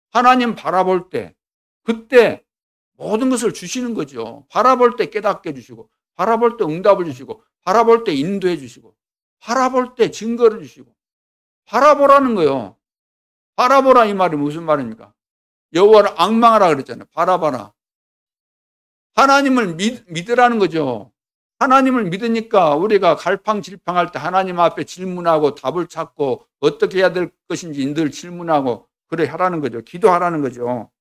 하나님 바라볼 때 그때 모든 것을 주시는 거죠. 바라볼 때 깨닫게 해주시고 바라볼 때 응답을 주시고 바라볼 때 인도해 주시고 바라볼 때 증거를 주시고 바라보라는 거예요. 바라보라 이 말이 무슨 말입니까? 여호와를 앙망하라 그랬잖아요. 바라봐라. 하나님을 믿으라는 거죠. 하나님을 믿으니까 우리가 갈팡질팡할 때 하나님 앞에 질문하고 답을 찾고 어떻게 해야 될 것인지 늘 질문하고 그래 하라는 거죠. 기도하라는 거죠.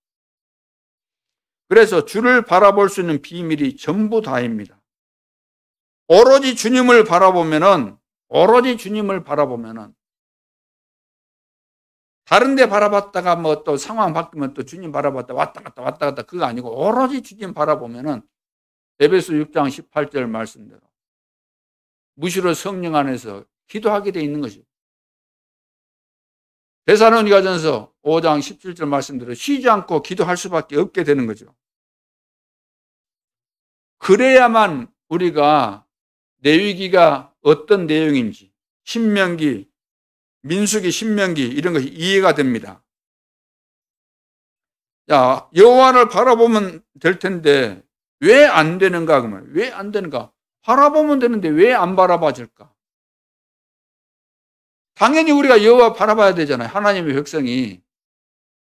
그래서 주를 바라볼 수 있는 비밀이 전부 다입니다. 오로지 주님을 바라보면은 다른 데 바라봤다가 뭐 또 상황 바뀌면 또 주님 바라봤다 왔다 갔다 그거 아니고 오로지 주님 바라보면은 에베소 6장 18절 말씀대로 무시로 성령 안에서 기도하게 돼 있는 것이죠. 데살로니가전서 5장 17절 말씀대로 쉬지 않고 기도할 수밖에 없게 되는 거죠. 그래야만 우리가 레위기가 어떤 내용인지 신명기, 민수기, 신명기 이런 것이 이해가 됩니다. 자, 여호와를 바라보면 될 텐데 왜 안 되는가 그러면 왜 안 되는가? 바라보면 되는데 왜 안 바라봐질까? 당연히 우리가 여호와 바라봐야 되잖아요. 하나님의 백성이.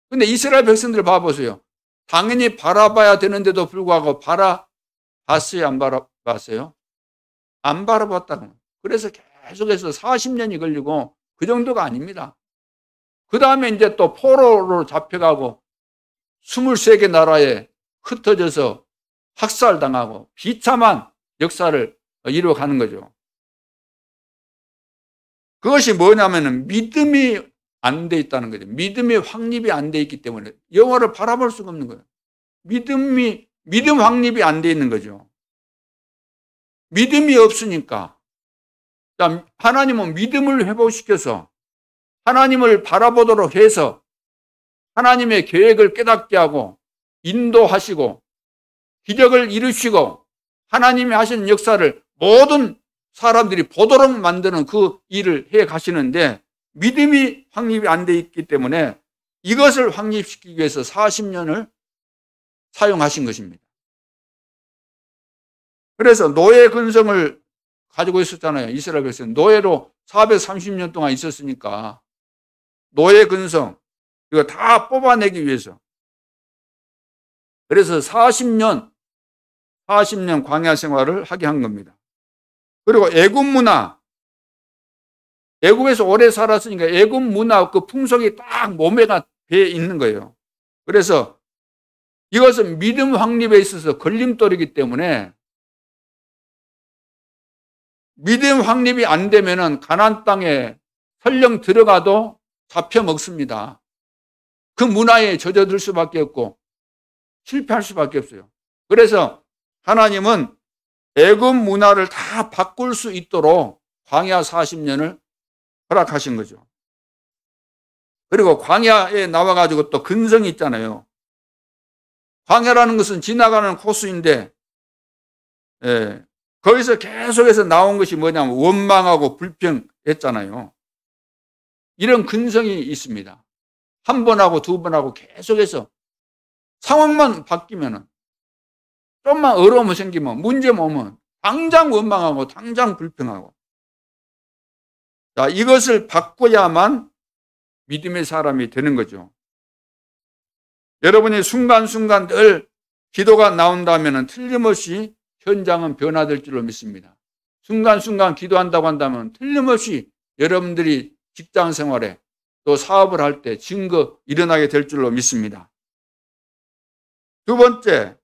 근데 이스라엘 백성들 봐보세요. 당연히 바라봐야 되는데도 불구하고 바라봤어요? 안 바라봤어요? 안 바라봤다는 거예요. 그래서 계속해서 40년이 걸리고 그 정도가 아닙니다. 그 다음에 이제 또 포로로 잡혀가고 23개 나라에 흩어져서 학살당하고 비참한 역사를 이루어가는 거죠. 그것이 뭐냐면은 믿음이 안 돼 있다는 거죠. 믿음의 확립이 안 돼 있기 때문에 여호와를 바라볼 수가 없는 거예요. 믿음 확립이 안 돼 있는 거죠. 믿음이 없으니까 하나님은 믿음을 회복시켜서 하나님을 바라보도록 해서 하나님의 계획을 깨닫게 하고 인도하시고 기적을 이루시고 하나님이 하시는 역사를 모든 사람들이 보도록 만드는 그 일을 해 가시는데 믿음이 확립이 안 돼 있기 때문에 이것을 확립시키기 위해서 40년을 사용하신 것입니다. 그래서 노예 근성을 가지고 있었잖아요. 이스라엘 백성 노예로 430년 동안 있었으니까 노예 근성 이거 다 뽑아내기 위해서 그래서 40년 광야 생활을 하게 한 겁니다. 그리고 애굽 문화 애굽에서 오래 살았으니까 애굽 문화 그 풍속이 딱 몸에 배 있는 거예요. 그래서 이것은 믿음 확립에 있어서 걸림돌이기 때문에 믿음 확립이 안 되면은 가나안 땅에 설령 들어가도 잡혀 먹습니다. 그 문화에 젖어들 수밖에 없고 실패할 수밖에 없어요. 그래서 하나님은 애굽 문화를 다 바꿀 수 있도록 광야 40년을 허락하신 거죠. 그리고 광야에 나와가지고 또 근성이 있잖아요. 광야라는 것은 지나가는 코스인데 거기서 계속해서 나온 것이 뭐냐면 원망하고 불평했잖아요. 이런 근성이 있습니다. 한 번 하고 두 번 하고 계속해서 상황만 바뀌면은 좀만 어려움이 생기면 문제 오면 당장 원망하고 당장 불평하고 자, 이것을 바꿔야만 믿음의 사람이 되는 거죠. 여러분이 순간순간 늘 기도가 나온다면 틀림없이 현장은 변화될 줄로 믿습니다. 순간순간 기도한다고 한다면 틀림없이 여러분들이 직장 생활에 또 사업을 할 때 증거 일어나게 될 줄로 믿습니다. 두 번째,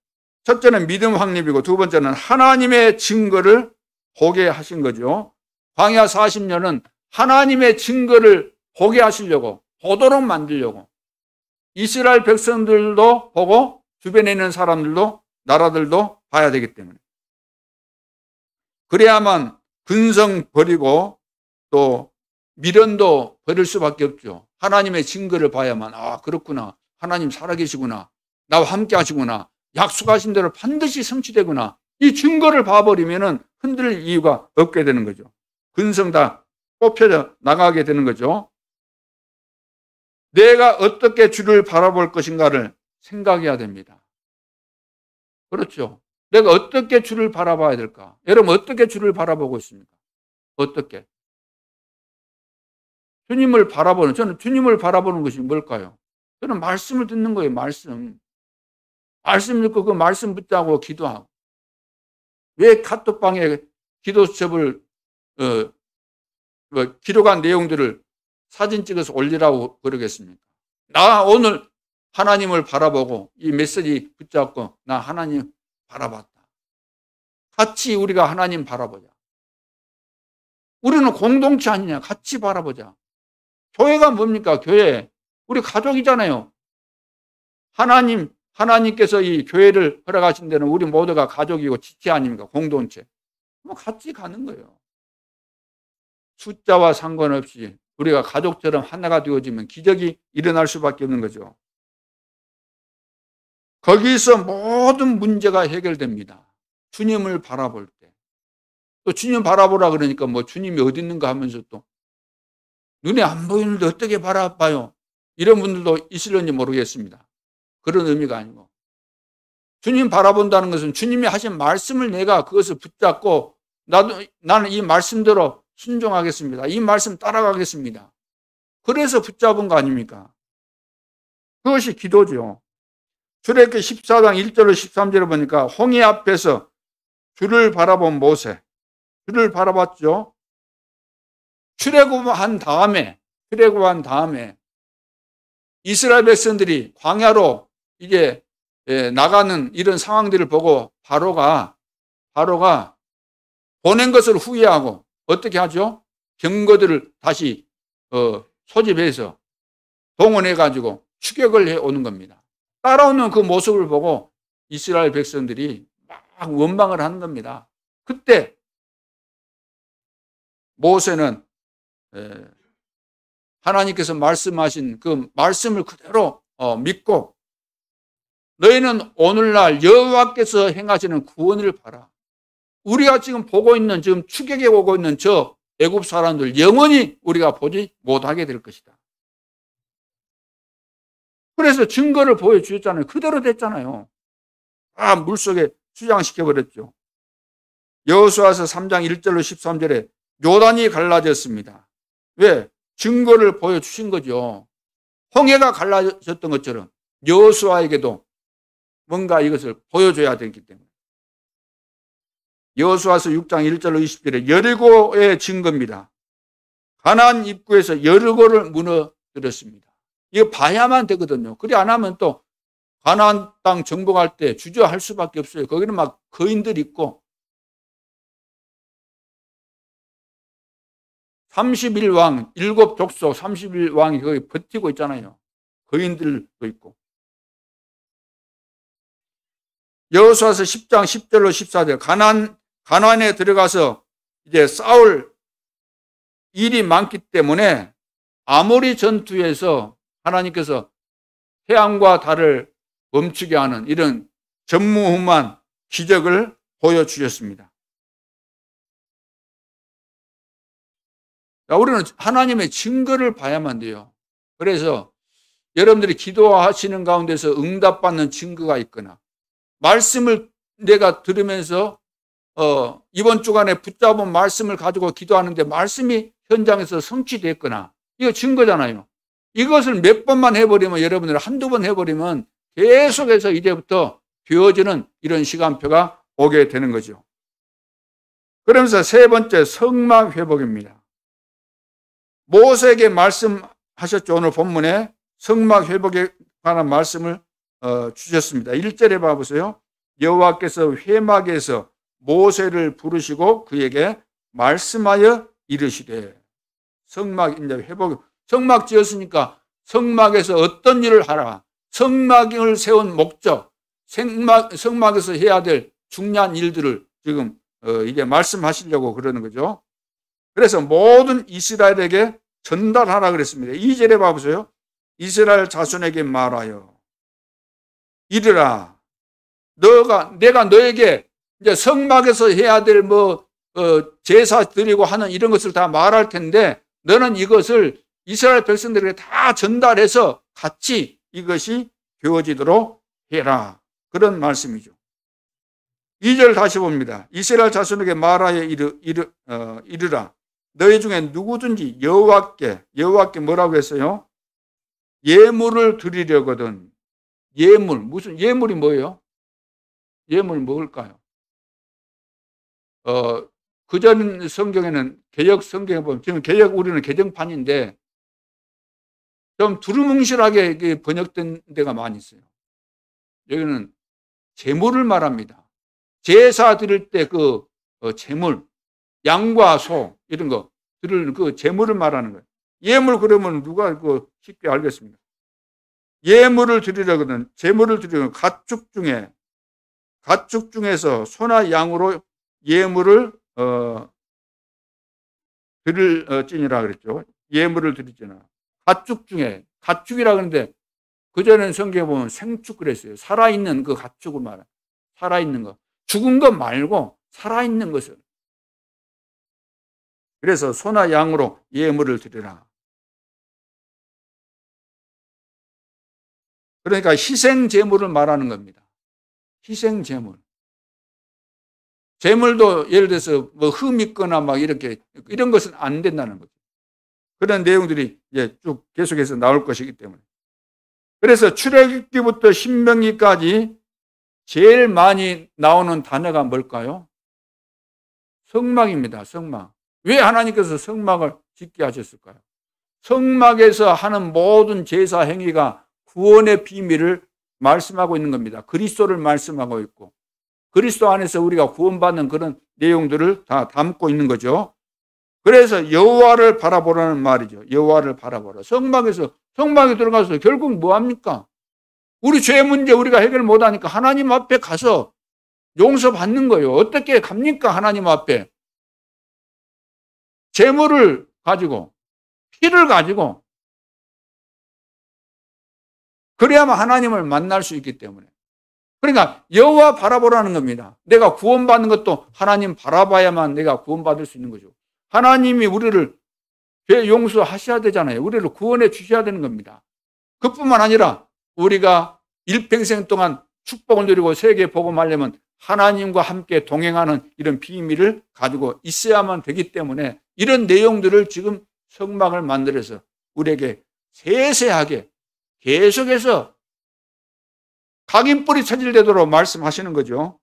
첫째는 믿음 확립이고 두 번째는 하나님의 증거를 보게 하신 거죠. 광야 40년은 하나님의 증거를 보게 하시려고, 보도록 만들려고 이스라엘 백성들도 보고 주변에 있는 사람들도 나라들도 봐야 되기 때문에, 그래야만 근성 버리고 또 미련도 버릴 수밖에 없죠. 하나님의 증거를 봐야만, 아, 그렇구나, 하나님 살아계시구나, 나와 함께 하시구나, 약속하신 대로 반드시 성취되구나, 이 증거를 봐버리면 흔들릴 이유가 없게 되는 거죠. 근성 다 뽑혀 나가게 되는 거죠. 내가 어떻게 주를 바라볼 것인가를 생각해야 됩니다. 그렇죠. 내가 어떻게 주를 바라봐야 될까? 여러분 어떻게 주를 바라보고 있습니까? 어떻게? 주님을 바라보는, 저는 주님을 바라보는 것이 뭘까요? 저는 말씀을 듣는 거예요. 말씀 듣고 그 말씀 붙잡고 기도하고. 왜 카톡방에 기도 수첩을 기록한 내용들을 사진 찍어서 올리라고 그러겠습니까? 나 오늘 하나님을 바라보고 이 메시지 붙잡고 나 하나님 바라봤다. 같이 우리가 하나님 바라보자. 우리는 공동체 아니냐? 같이 바라보자. 교회가 뭡니까? 교회. 우리 가족이잖아요. 하나님께서 이 교회를 허락하신 데는 우리 모두가 가족이고 지체 아닙니까? 공동체. 같이 가는 거예요. 숫자와 상관없이 우리가 가족처럼 하나가 되어지면 기적이 일어날 수밖에 없는 거죠. 거기서 모든 문제가 해결됩니다. 주님을 바라볼 때. 또 주님 바라보라 그러니까 뭐 주님이 어디 있는가 하면서 또 눈에 안 보이는데 어떻게 바라봐요? 이런 분들도 있을런지 모르겠습니다. 그런 의미가 아니고, 주님 바라본다는 것은 주님이 하신 말씀을 내가 그것을 붙잡고 나는 이 말씀대로 순종하겠습니다. 이 말씀 따라가겠습니다. 그래서 붙잡은 거 아닙니까? 그것이 기도죠. 출애굽기 14장 1절로 13절을 보니까 홍해 앞에서 주를 바라본 모세, 주를 바라봤죠. 출애굽한 다음에 이스라엘 백성들이 광야로 이제 나가는 이런 상황들을 보고 바로가 보낸 것을 후회하고 어떻게 하죠? 병거들을 다시 소집해서 동원해 가지고 추격을 해 오는 겁니다. 따라오는 그 모습을 보고 이스라엘 백성들이 막 원망을 하는 겁니다. 그때 모세는 하나님께서 말씀하신 그 말씀을 그대로 믿고 너희는 오늘날 여호와께서 행하시는 구원을 봐라. 우리가 지금 보고 있는, 지금 추격해 오고 있는 저 애굽 사람들 영원히 우리가 보지 못하게 될 것이다. 그래서 증거를 보여주셨잖아요. 그대로 됐잖아요. 다 물속에 수장시켜버렸죠. 여호수아서 3장 1절로 13절에 요단이 갈라졌습니다. 왜? 증거를 보여주신 거죠. 홍해가 갈라졌던 것처럼 여호수아에게도 뭔가 이것을 보여줘야 되기 때문에. 여호수아서 6장 1절로 20절에 여리고의 증거입니다. 가나안 입구에서 여리고를 무너뜨렸습니다. 이거 봐야만 되거든요. 그래 안 하면 또 가나안 땅 정복할 때 주저할 수밖에 없어요. 거기는 막 거인들 있고 31왕, 7족속 31왕이 거기 버티고 있잖아요. 거인들도 있고. 여호수아서 10장 10절로 14절 가나안에 들어가서 이제 싸울 일이 많기 때문에 아모리 전투에서 하나님께서 태양과 달을 멈추게 하는 이런 전무후무한 기적을 보여주셨습니다. 우리는 하나님의 증거를 봐야만 돼요. 그래서 여러분들이 기도하시는 가운데서 응답받는 증거가 있거나 말씀을 내가 들으면서 이번 주간에 붙잡은 말씀을 가지고 기도하는데 말씀이 현장에서 성취됐거나 이거 증거잖아요. 이것을 몇 번만 해버리면 여러분들 한두 번 해버리면 계속해서 이제부터 되어지는 이런 시간표가 오게 되는 거죠. 그러면서 세 번째 성막 회복입니다. 모세에게 말씀하셨죠. 오늘 본문에 성막 회복에 관한 말씀을 주셨습니다. 1절에 봐보세요. 여호와께서 회막에서 모세를 부르시고 그에게 말씀하여 이르시되. 성막 이제 회복, 성막 지었으니까 성막에서 어떤 일을 하라. 성막을 세운 목적, 성막에서 해야 될 중요한 일들을 지금 이게 말씀하시려고 그러는 거죠. 그래서 모든 이스라엘에게 전달하라 그랬습니다. 2절에 봐보세요. 이스라엘 자손에게 말하여 이르라. 내가 너에게 이제 성막에서 해야 될 제사 드리고 하는 이런 것을 다 말할 텐데 너는 이것을 이스라엘 백성들에게 다 전달해서 같이 이것이 되어지도록 해라. 그런 말씀이죠. 2절 다시 봅니다. 이스라엘 자손에게 말하여 이르라. 너희 중에 누구든지 여호와께 뭐라고 했어요? 예물을 드리려거든. 무슨 예물이 뭐예요? 예물이 뭘까요? 그전 성경에는 개역 성경에 보면 지금 우리는 개정판인데 좀 두루뭉실하게 번역된 데가 많이 있어요. 여기는 제물을 말합니다. 제사 드릴 때 그 제물, 양과 소 이런 거 드릴 그 제물을 말하는 거예요. 예물 그러면 누가 쉽게 알겠습니까? 예물을 드리려거든. 제물을 드리려거든. 가축 중에서 소나 양으로 예물을 드릴지니라 그랬죠. 예물을 드리지나. 가축이라 그러는데 그전에는 성경에 보면 생축 그랬어요. 살아있는 그 가축을 말해요. 살아있는 거. 죽은 것 말고 살아있는 것을. 그래서 소나 양으로 예물을 드리라. 그러니까 희생 제물을 말하는 겁니다. 희생 제물. 제물도 예를 들어서 흠 있거나 이런 것은 안 된다는 거죠. 그런 내용들이 이제 쭉 계속해서 나올 것이기 때문에. 그래서 출애굽기부터 신명기까지 제일 많이 나오는 단어가 뭘까요? 성막입니다. 성막. 왜 하나님께서 성막을 짓게 하셨을까요? 성막에서 하는 모든 제사 행위가 구원의 비밀을 말씀하고 있는 겁니다. 그리스도를 말씀하고 있고 그리스도 안에서 우리가 구원받는 그런 내용들을 다 담고 있는 거죠. 그래서 여호와를 바라보라는 말이죠. 여호와를 바라보라. 성막에 들어가서 결국 뭐합니까? 우리 죄 문제 우리가 해결 못하니까 하나님 앞에 가서 용서받는 거예요. 어떻게 갑니까? 하나님 앞에. 재물을 가지고 피를 가지고 그래야만 하나님을 만날 수 있기 때문에. 그러니까 여호와 바라보라는 겁니다. 내가 구원받는 것도 하나님 바라봐야만 내가 구원받을 수 있는 거죠. 하나님이 우리를 죄 용서하셔야 되잖아요. 우리를 구원해 주셔야 되는 겁니다. 그뿐만 아니라 우리가 일평생 동안 축복을 누리고 세계 복음하려면 하나님과 함께 동행하는 이런 비밀을 가지고 있어야만 되기 때문에 이런 내용들을 지금 성막을 만들어서 우리에게 세세하게 계속해서 각인뿔이 체질되도록 말씀하시는 거죠.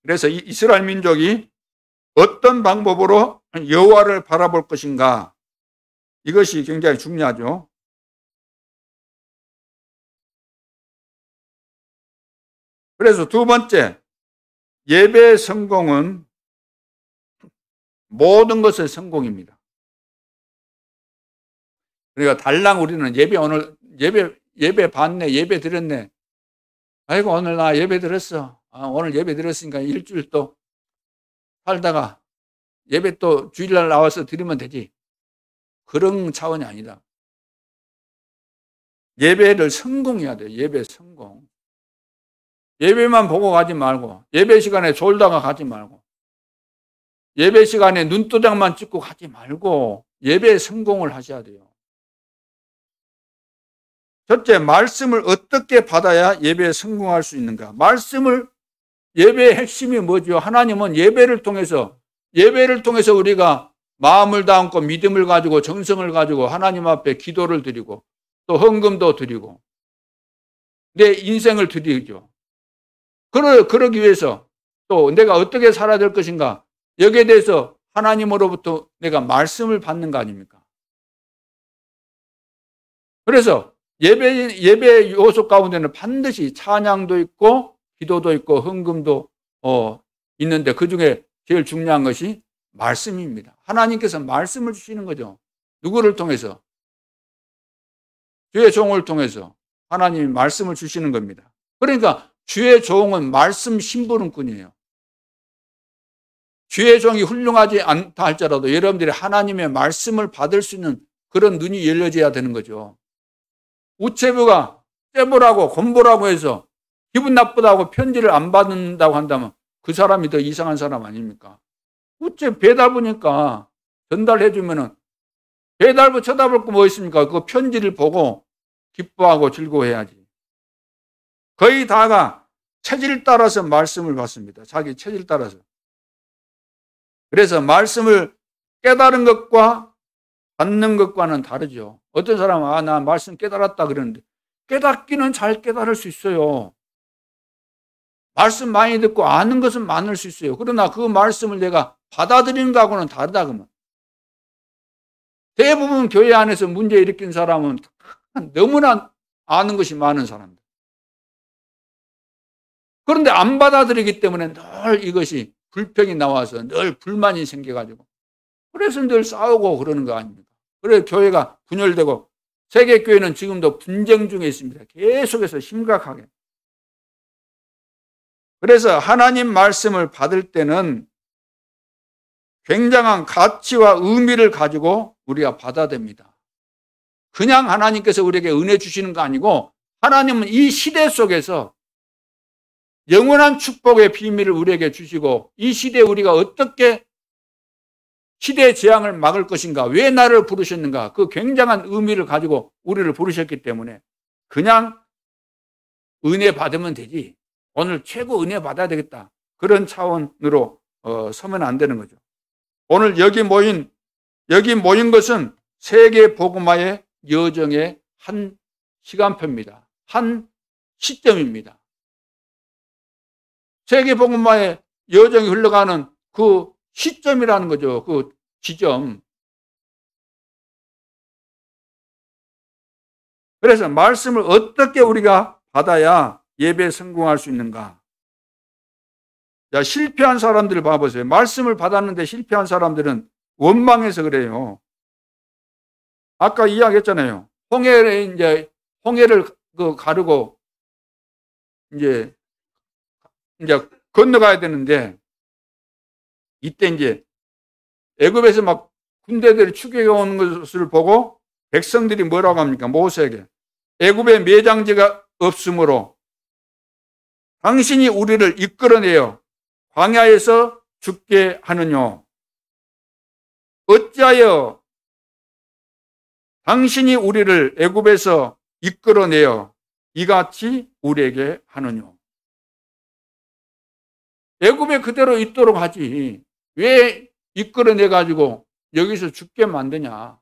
그래서 이 이스라엘 민족이 어떤 방법으로 여호와를 바라볼 것인가, 이것이 굉장히 중요하죠. 그래서 두 번째, 예배 성공은 모든 것의 성공입니다. 그러니까 달랑 우리는 예배 받네, 예배 드렸네. 아이고, 오늘 나 예배 드렸어. 오늘 예배 드렸으니까 일주일 또 살다가 예배 또 주일날 나와서 드리면 되지. 그런 차원이 아니다. 예배를 성공해야 돼요. 예배 성공. 예배만 보고 가지 말고, 예배 시간에 졸다가 가지 말고, 예배 시간에 눈도장만 찍고 가지 말고 예배 성공을 하셔야 돼요. 첫째, 말씀을 어떻게 받아야 예배에 성공할 수 있는가? 예배의 핵심이 뭐죠? 하나님은 예배를 통해서 우리가 마음을 담고 믿음을 가지고 정성을 가지고 하나님 앞에 기도를 드리고 또 헌금도 드리고 내 인생을 드리죠. 그러기 위해서 또 내가 어떻게 살아야 될 것인가, 여기에 대해서 하나님으로부터 내가 말씀을 받는 거 아닙니까? 그래서 예배 요소 가운데는 반드시 찬양도 있고 기도도 있고 헌금도 있는데 그중에 제일 중요한 것이 말씀입니다. 하나님께서 말씀을 주시는 거죠. 누구를 통해서? 주의 종을 통해서 하나님이 말씀을 주시는 겁니다. 그러니까 주의 종은 말씀 심부름꾼이에요. 주의 종이 훌륭하지 않다 할지라도 여러분들이 하나님의 말씀을 받을 수 있는 그런 눈이 열려져야 되는 거죠. 우체부가 떼보라고 곤보라고 해서 기분 나쁘다고 편지를 안 받는다고 한다면 그 사람이 더 이상한 사람 아닙니까? 배달부니까 전달해주면은 배달부 쳐다볼 거 뭐 있습니까? 그 편지를 보고 기뻐하고 즐거워해야지. 거의 다가 체질 따라서 말씀을 받습니다. 자기 체질 따라서. 그래서 말씀을 깨달은 것과 받는 것과는 다르죠. 어떤 사람은 나 말씀 깨달았다 그러는데 깨닫기는 잘 깨달을 수 있어요. 말씀 많이 듣고 아는 것은 많을 수 있어요. 그러나 그 말씀을 내가 받아들이는 것하고는 다르다 그러면. 대부분 교회 안에서 문제 일으킨 사람은 너무나 아는 것이 많은 사람들. 그런데 안 받아들이기 때문에 늘 이것이 불평이 나와서 늘 불만이 생겨가지고 그래서 늘 싸우고 그러는 거 아닙니까? 그래서 교회가 분열되고 세계교회는 지금도 분쟁 중에 있습니다. 계속해서 심각하게. 그래서 하나님 말씀을 받을 때는 굉장한 가치와 의미를 가지고 우리가 받아야 됩니다. 그냥 하나님께서 우리에게 은혜 주시는 거 아니고 하나님은 이 시대 속에서 영원한 축복의 비밀을 우리에게 주시고 이 시대에 우리가 어떻게 시대의 재앙을 막을 것인가, 왜 나를 부르셨는가, 그 굉장한 의미를 가지고 우리를 부르셨기 때문에 그냥 은혜 받으면 되지, 오늘 최고 은혜 받아야 되겠다, 그런 차원으로 서면 안 되는 거죠. 오늘 여기 모인 것은 세계 복음화의 여정의 한 시간표입니다. 한 시점입니다. 세계 복음화의 여정이 흘러가는 그 시점이라는 거죠. 그 지점. 그래서 말씀을 어떻게 우리가 받아야 예배에 성공할 수 있는가? 자, 실패한 사람들을 봐보세요. 말씀을 받았는데 실패한 사람들은 원망해서 그래요. 아까 이야기했잖아요. 홍해를 가르고 이제 건너가야 되는데 이때 이제 애굽에서 막 군대들이 추격해 오는 것을 보고 백성들이 뭐라고 합니까? 모세에게 애굽에 매장지가 없으므로 당신이 우리를 이끌어내어 광야에서 죽게 하느뇨. 어찌하여 당신이 우리를 애굽에서 이끌어내어 이같이 우리에게 하느뇨. 애굽에 그대로 있도록 하지 왜 이끌어내가지고 여기서 죽게 만드냐.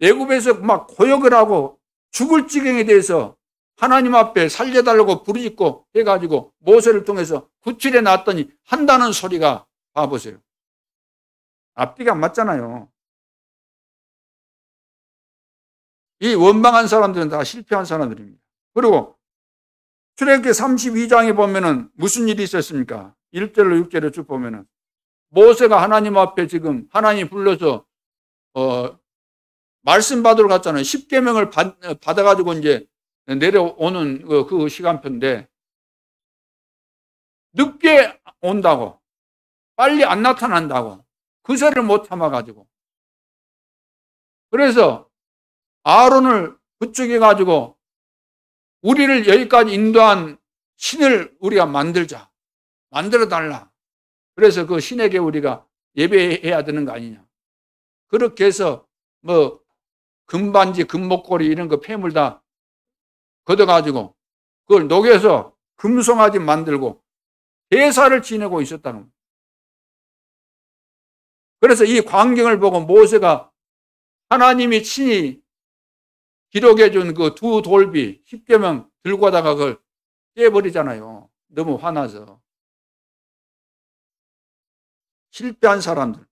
애굽에서 막 고역을 하고 죽을 지경에 대해서 하나님 앞에 살려달라고 부르짖고 해가지고 모세를 통해서 구출해 놨더니 한다는 소리가 봐보세요. 앞뒤가 안 맞잖아요. 이 원망한 사람들은 다 실패한 사람들입니다. 그리고 출애굽기 32장에 보면은 무슨 일이 있었습니까? 1절로 6절에 쭉 보면은 모세가 하나님 앞에 지금 하나님이 불러서 말씀 받으러 갔잖아요. 10계명을 받아가지고 이제 내려오는 그 시간표인데 늦게 온다고, 빨리 안 나타난다고 그 소리를 못 참아가지고 그래서 아론을 부축해가지고 우리를 여기까지 인도한 신을 우리가 만들어달라. 그래서 그 신에게 우리가 예배해야 되는 거 아니냐. 그렇게 해서 뭐 금반지, 금목걸이 이런 거 폐물 다 걷어가지고 그걸 녹여서 금송아지 만들고 제사를 지내고 있었다는 거예요. 그래서 이 광경을 보고 모세가 하나님이 친히 기록해 준 그 두 돌비 10계명 들고 가다가 그걸 깨버리잖아요. 너무 화나서. 실패한 사람들.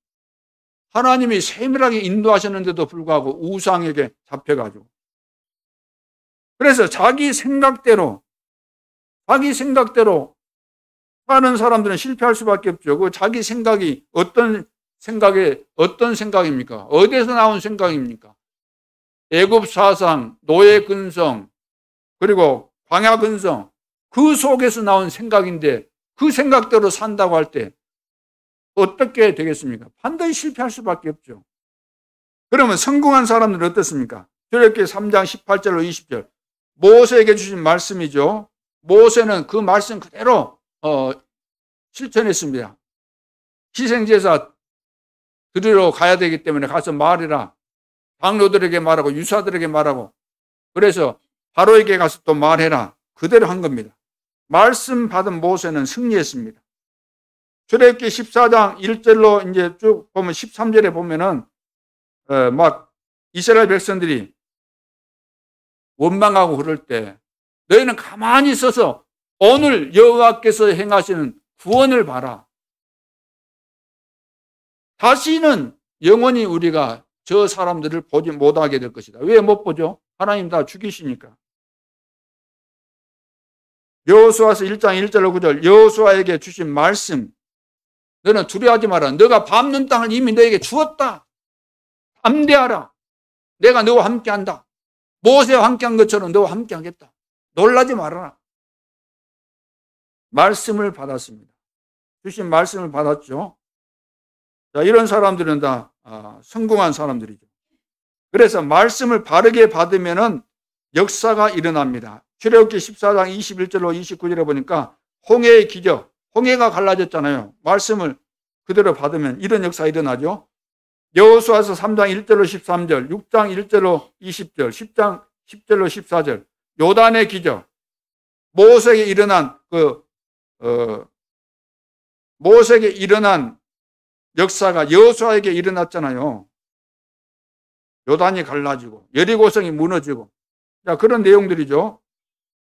하나님이 세밀하게 인도하셨는데도 불구하고 우상에게 잡혀가지고. 그래서 자기 생각대로 하는 사람들은 실패할 수밖에 없죠. 그 자기 생각이 어떤 생각입니까? 어디에서 나온 생각입니까? 애굽 사상, 노예 근성, 그리고 광야 근성, 그 속에서 나온 생각인데 그 생각대로 산다고 할 때 어떻게 되겠습니까? 반드시 실패할 수밖에 없죠. 그러면 성공한 사람들은 어떻습니까? 출애굽기 3장 18절로 20절 모세에게 주신 말씀이죠. 모세는 그 말씀 그대로 실천했습니다. 희생제사 드리러 가야 되기 때문에 가서 말해라. 장로들에게 말하고 유사들에게 말하고 그래서 바로에게 가서 또 말해라. 그대로 한 겁니다. 말씀 받은 모세는 승리했습니다. 출애굽기 14장 1절로 이제 쭉 보면 13절에 보면은 막 이스라엘 백성들이 원망하고 그럴 때 너희는 가만히 있어서 오늘 여호와께서 행하시는 구원을 봐라. 다시는 영원히 우리가 저 사람들을 보지 못하게 될 것이다. 왜 못 보죠? 하나님 다 죽이시니까. 여호수아서 1장 1절로 9절 여호수아에게 주신 말씀 너는 두려워하지 마라. 너가 밟는 땅을 이미 너에게 주었다. 담대하라. 내가 너와 함께한다. 모세와 함께한 것처럼 너와 함께하겠다. 놀라지 말아라. 말씀을 받았습니다. 주신 말씀을 받았죠. 자, 이런 사람들은 다 성공한 사람들이죠. 그래서 말씀을 바르게 받으면은 역사가 일어납니다. 출애굽기 14장 21절로 29절에 보니까 홍해의 기적, 홍해가 갈라졌잖아요. 말씀을 그대로 받으면 이런 역사가 일어나죠. 여호수아서 3장 1절로 13절, 6장 1절로 20절, 10장 10절로 14절, 요단의 기적, 모세에게 일어난 역사가 여호수아에게 일어났잖아요. 요단이 갈라지고 여리고성이 무너지고 자, 그런 내용들이죠.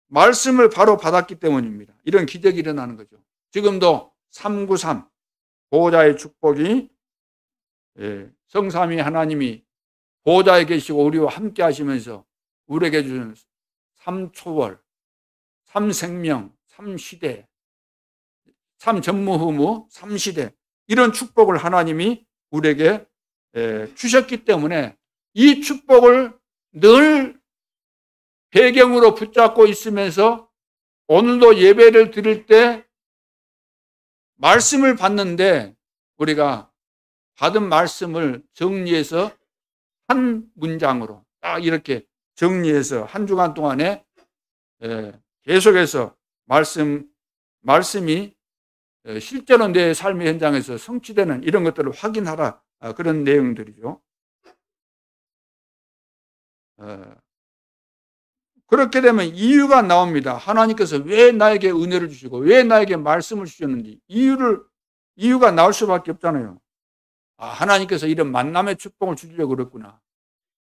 말씀을 바로 받았기 때문입니다. 이런 기적이 일어나는 거죠. 지금도 393 보호자의 축복이 성삼위 하나님이 보호자에 계시고 우리와 함께 하시면서 우리에게 주는 3초월, 3생명, 3시대, 3전무후무, 3시대 이런 축복을 하나님이 우리에게 주셨기 때문에 이 축복을 늘 배경으로 붙잡고 있으면서 오늘도 예배를 드릴 때 말씀을 받는데 우리가 받은 말씀을 정리해서 한 문장으로 딱 이렇게 정리해서 한 주간 동안에 계속해서 말씀이 실제로 내 삶의 현장에서 성취되는 이런 것들을 확인하라 그런 내용들이죠. 그렇게 되면 이유가 나옵니다. 하나님께서 왜 나에게 은혜를 주시고 왜 나에게 말씀을 주셨는지 이유가 나올 수밖에 없잖아요. 하나님께서 이런 만남의 축복을 주려고 그랬구나.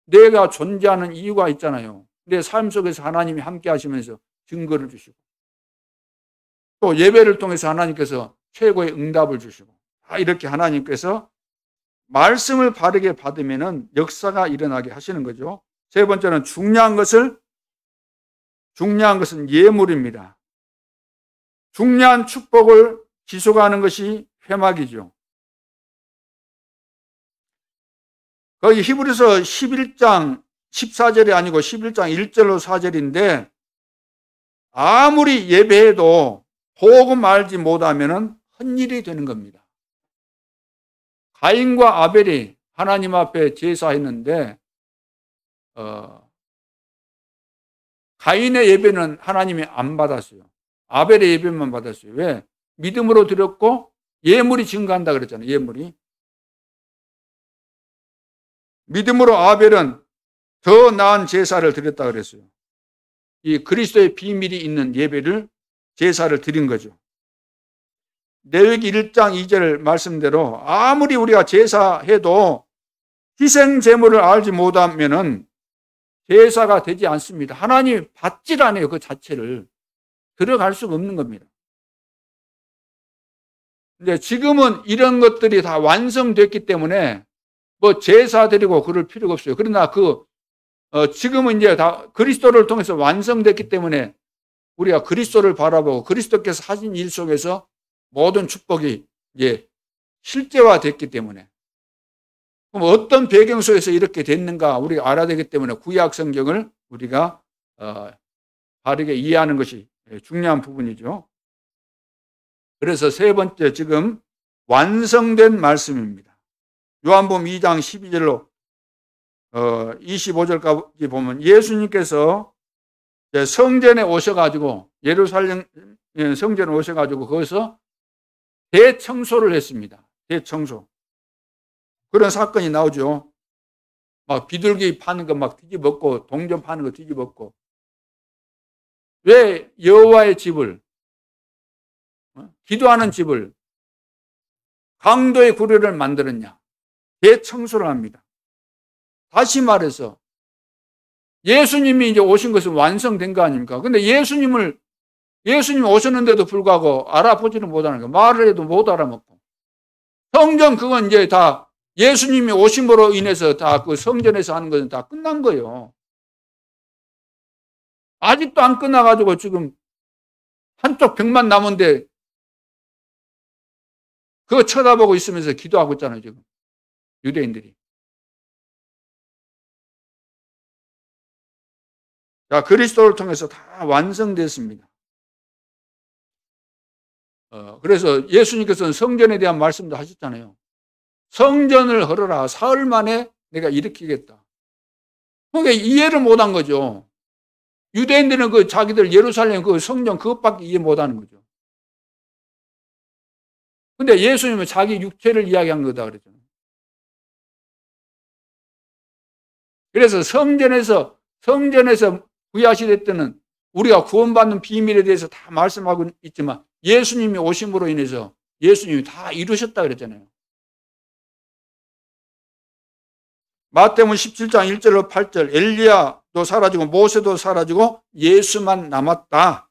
내가 존재하는 이유가 있잖아요. 내 삶 속에서 하나님이 함께 하시면서 증거를 주시고 또 예배를 통해서 하나님께서 최고의 응답을 주시고 이렇게 하나님께서 말씀을 바르게 받으면 역사가 일어나게 하시는 거죠. 세 번째는 중요한 것은 예물입니다. 중요한 축복을 지속하는 것이 회막이죠. 거기 히브리서 11장 14절이 아니고 11장 1절로 4절인데 아무리 예배해도 복음 알지 못하면 헛일이 되는 겁니다. 가인과 아벨이 하나님 앞에 제사했는데 가인의 예배는 하나님이 안 받았어요. 아벨의 예배만 받았어요. 왜? 믿음으로 드렸고 예물이 증가한다 그랬잖아요. 예물이. 믿음으로 아벨은 더 나은 제사를 드렸다 그랬어요. 이 그리스도의 비밀이 있는 예배를 제사를 드린 거죠. 레위기 1장 2절 말씀대로 아무리 우리가 제사해도 희생 제물을 알지 못하면은 제사가 되지 않습니다. 하나님이 받질 않아요. 그 자체를. 들어갈 수가 없는 겁니다. 근데 지금은 이런 것들이 다 완성됐기 때문에 뭐 제사 드리고 그럴 필요가 없어요. 그러나 지금은 이제 다 그리스도를 통해서 완성됐기 때문에 우리가 그리스도를 바라보고 그리스도께서 하신 일 속에서 모든 축복이 이제 실제화됐기 때문에, 그럼 어떤 배경 속에서 이렇게 됐는가 우리가 알아야 되기 때문에 구약 성경을 우리가 바르게 이해하는 것이 중요한 부분이죠. 그래서 세 번째, 지금 완성된 말씀입니다. 요한복음 2장 12절로 25절까지 보면 예수님께서 성전에 오셔가지고, 예루살렘 성전에 오셔가지고 거기서 대청소를 했습니다. 대청소. 그런 사건이 나오죠. 막 비둘기 파는 거 막 뒤집었고, 동전 파는 거 뒤집었고. 왜 여호와의 집을, 기도하는 집을 강도의 구례를 만들었냐? 대청소를 합니다. 다시 말해서 예수님이 이제 오신 것은 완성된 거 아닙니까? 근데 예수님 오셨는데도 불구하고 알아보지는 못하는 거예요. 말을 해도 못 알아먹고. 성전 그건 이제 다 예수님이 오심으로 인해서 다 그 성전에서 하는 것은 다 끝난 거예요. 아직도 안 끝나가지고 지금 한쪽 벽만 남은데 그거 쳐다보고 있으면서 기도하고 있잖아요, 지금. 유대인들이. 자, 그리스도를 통해서 다 완성됐습니다. 그래서 예수님께서는 성전에 대한 말씀도 하셨잖아요. 성전을 헐어라. 사흘 만에 내가 일으키겠다. 그게 이해를 못한 거죠. 유대인들은 그 자기들 예루살렘 그 성전 그것밖에 이해 못하는 거죠. 근데 예수님은 자기 육체를 이야기한 거다 그랬잖아요. 그래서 성전에서 구약시대 때는 우리가 구원받는 비밀에 대해서 다 말씀하고 있지만 예수님이 오심으로 인해서 예수님이 다 이루셨다 그랬잖아요. 마태복음 17장 1절로 8절, 엘리야도 사라지고 모세도 사라지고 예수만 남았다.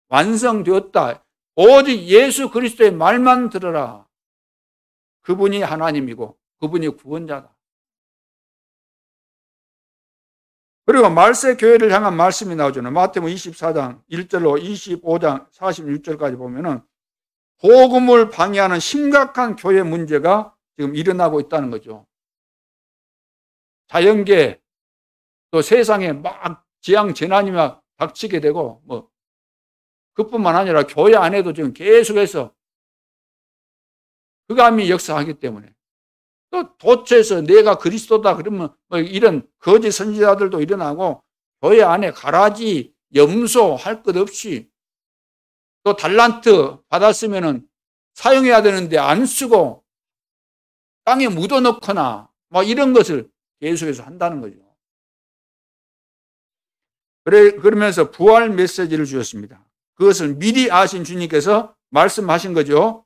완성되었다. 오직 예수 그리스도의 말만 들어라. 그분이 하나님이고 그분이 구원자다. 그리고 말세 교회를 향한 말씀이 나오잖아요. 마태복음 24장 1절로 25장 46절까지 보면은 복음을 방해하는 심각한 교회 문제가 지금 일어나고 있다는 거죠. 자연계 또 세상에 막 재앙 재난이 막 닥치게 되고 뭐 그뿐만 아니라 교회 안에도 지금 계속해서 흑암이 역사하기 때문에 또 도처에서 내가 그리스도다 그러면 뭐 이런 거짓 선지자들도 일어나고 교회 안에 가라지 염소 할 것 없이 또 달란트 받았으면은 사용해야 되는데 안 쓰고 땅에 묻어넣거나 뭐 이런 것을 계속해서 한다는 거죠. 그러면서 부활 메시지를 주셨습니다. 그것을 미리 아신 주님께서 말씀하신 거죠.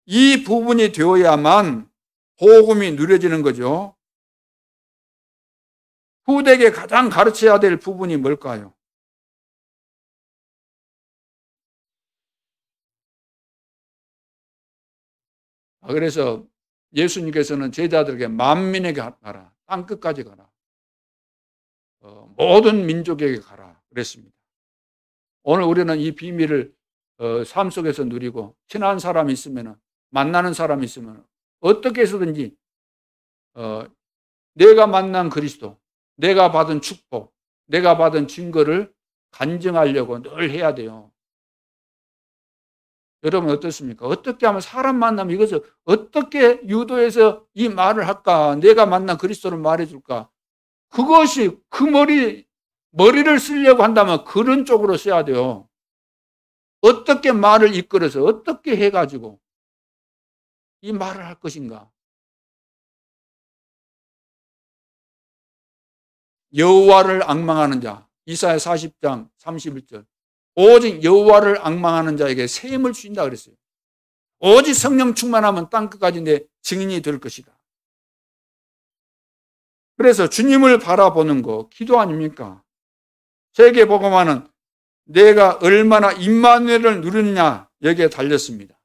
이 부분이 되어야만 복음이 누려지는 거죠. 후대에게 가장 가르쳐야 될 부분이 뭘까요? 그래서 예수님께서는 제자들에게 만민에게 가라. 땅끝까지 가라. 모든 민족에게 가라. 그랬습니다. 오늘 우리는 이 비밀을 삶 속에서 누리고 친한 사람이 있으면 만나는 사람이 있으면 어떻게 해서든지 내가 만난 그리스도, 내가 받은 축복, 내가 받은 증거를 간증하려고 늘 해야 돼요. 여러분 어떻습니까? 어떻게 하면 사람 만나면 이것을 어떻게 유도해서 이 말을 할까? 내가 만난 그리스도를 말해줄까? 그것이 그 머리를 쓰려고 한다면 그런 쪽으로 써야 돼요. 어떻게 말을 이끌어서 어떻게 해가지고 이 말을 할 것인가? 여호와를 앙망하는 자, 이사야 40장 31절. 오직 여호와를 앙망하는 자에게 샘을 주신다 그랬어요. 오직 성령 충만하면 땅끝까지 내 증인이 될 것이다. 그래서 주님을 바라보는 거 기도 아닙니까? 세계복음화는 내가 얼마나 임마누엘을 누렸냐 여기에 달렸습니다.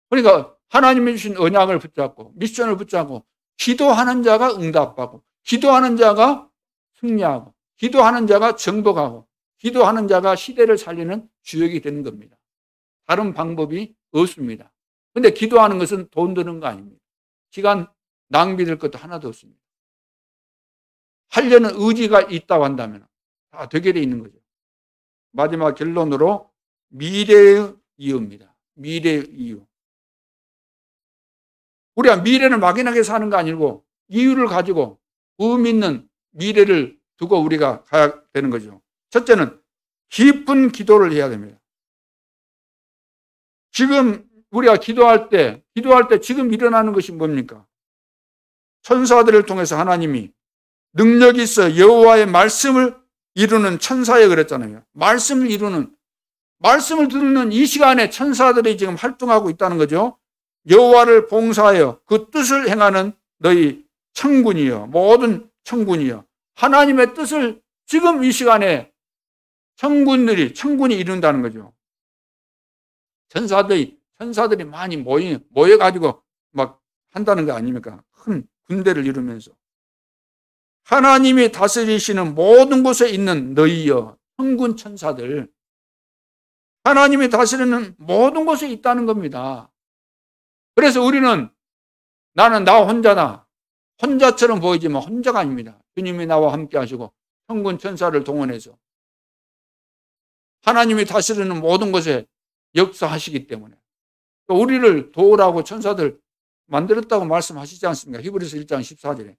그러니까 하나님이 주신 언약을 붙잡고 미션을 붙잡고 기도하는 자가 응답하고 기도하는 자가 승리하고 기도하는 자가 정복하고 기도하는 자가 시대를 살리는 주역이 되는 겁니다. 다른 방법이 없습니다. 그런데 기도하는 것은 돈 드는 거 아닙니다. 시간 낭비될 것도 하나도 없습니다. 하려는 의지가 있다고 한다면 다 되게 돼 있는 거죠. 마지막 결론으로 미래의 이유입니다. 미래의 이유. 우리가 미래를 막연하게 사는 거 아니고 이유를 가지고 의미 있는 미래를 두고 우리가 가야 되는 거죠. 첫째는 깊은 기도를 해야 됩니다. 지금 우리가 기도할 때 지금 일어나는 것이 뭡니까? 천사들을 통해서 하나님이 능력이 있어 여호와의 말씀을 이루는 천사에 그랬잖아요. 말씀을 듣는 이 시간에 천사들이 지금 활동하고 있다는 거죠. 여호와를 봉사하여 그 뜻을 행하는 너희 청군이여, 모든 청군이여. 하나님의 뜻을 지금 이 시간에 청군이 이룬다는 거죠. 천사들이 많이 모여가지고 막 한다는 거 아닙니까? 큰 군대를 이루면서. 하나님이 다스리시는 모든 곳에 있는 너희여, 천군 천사들. 하나님이 다스리는 모든 곳에 있다는 겁니다. 그래서 우리는 나는 나 혼자다. 혼자처럼 보이지만 혼자가 아닙니다. 주님이 나와 함께 하시고 천군 천사를 동원해서 하나님이 다스리는 모든 곳에 역사하시기 때문에 또 우리를 도우라고 천사들 만들었다고 말씀하시지 않습니까? 히브리서 1장 14절에.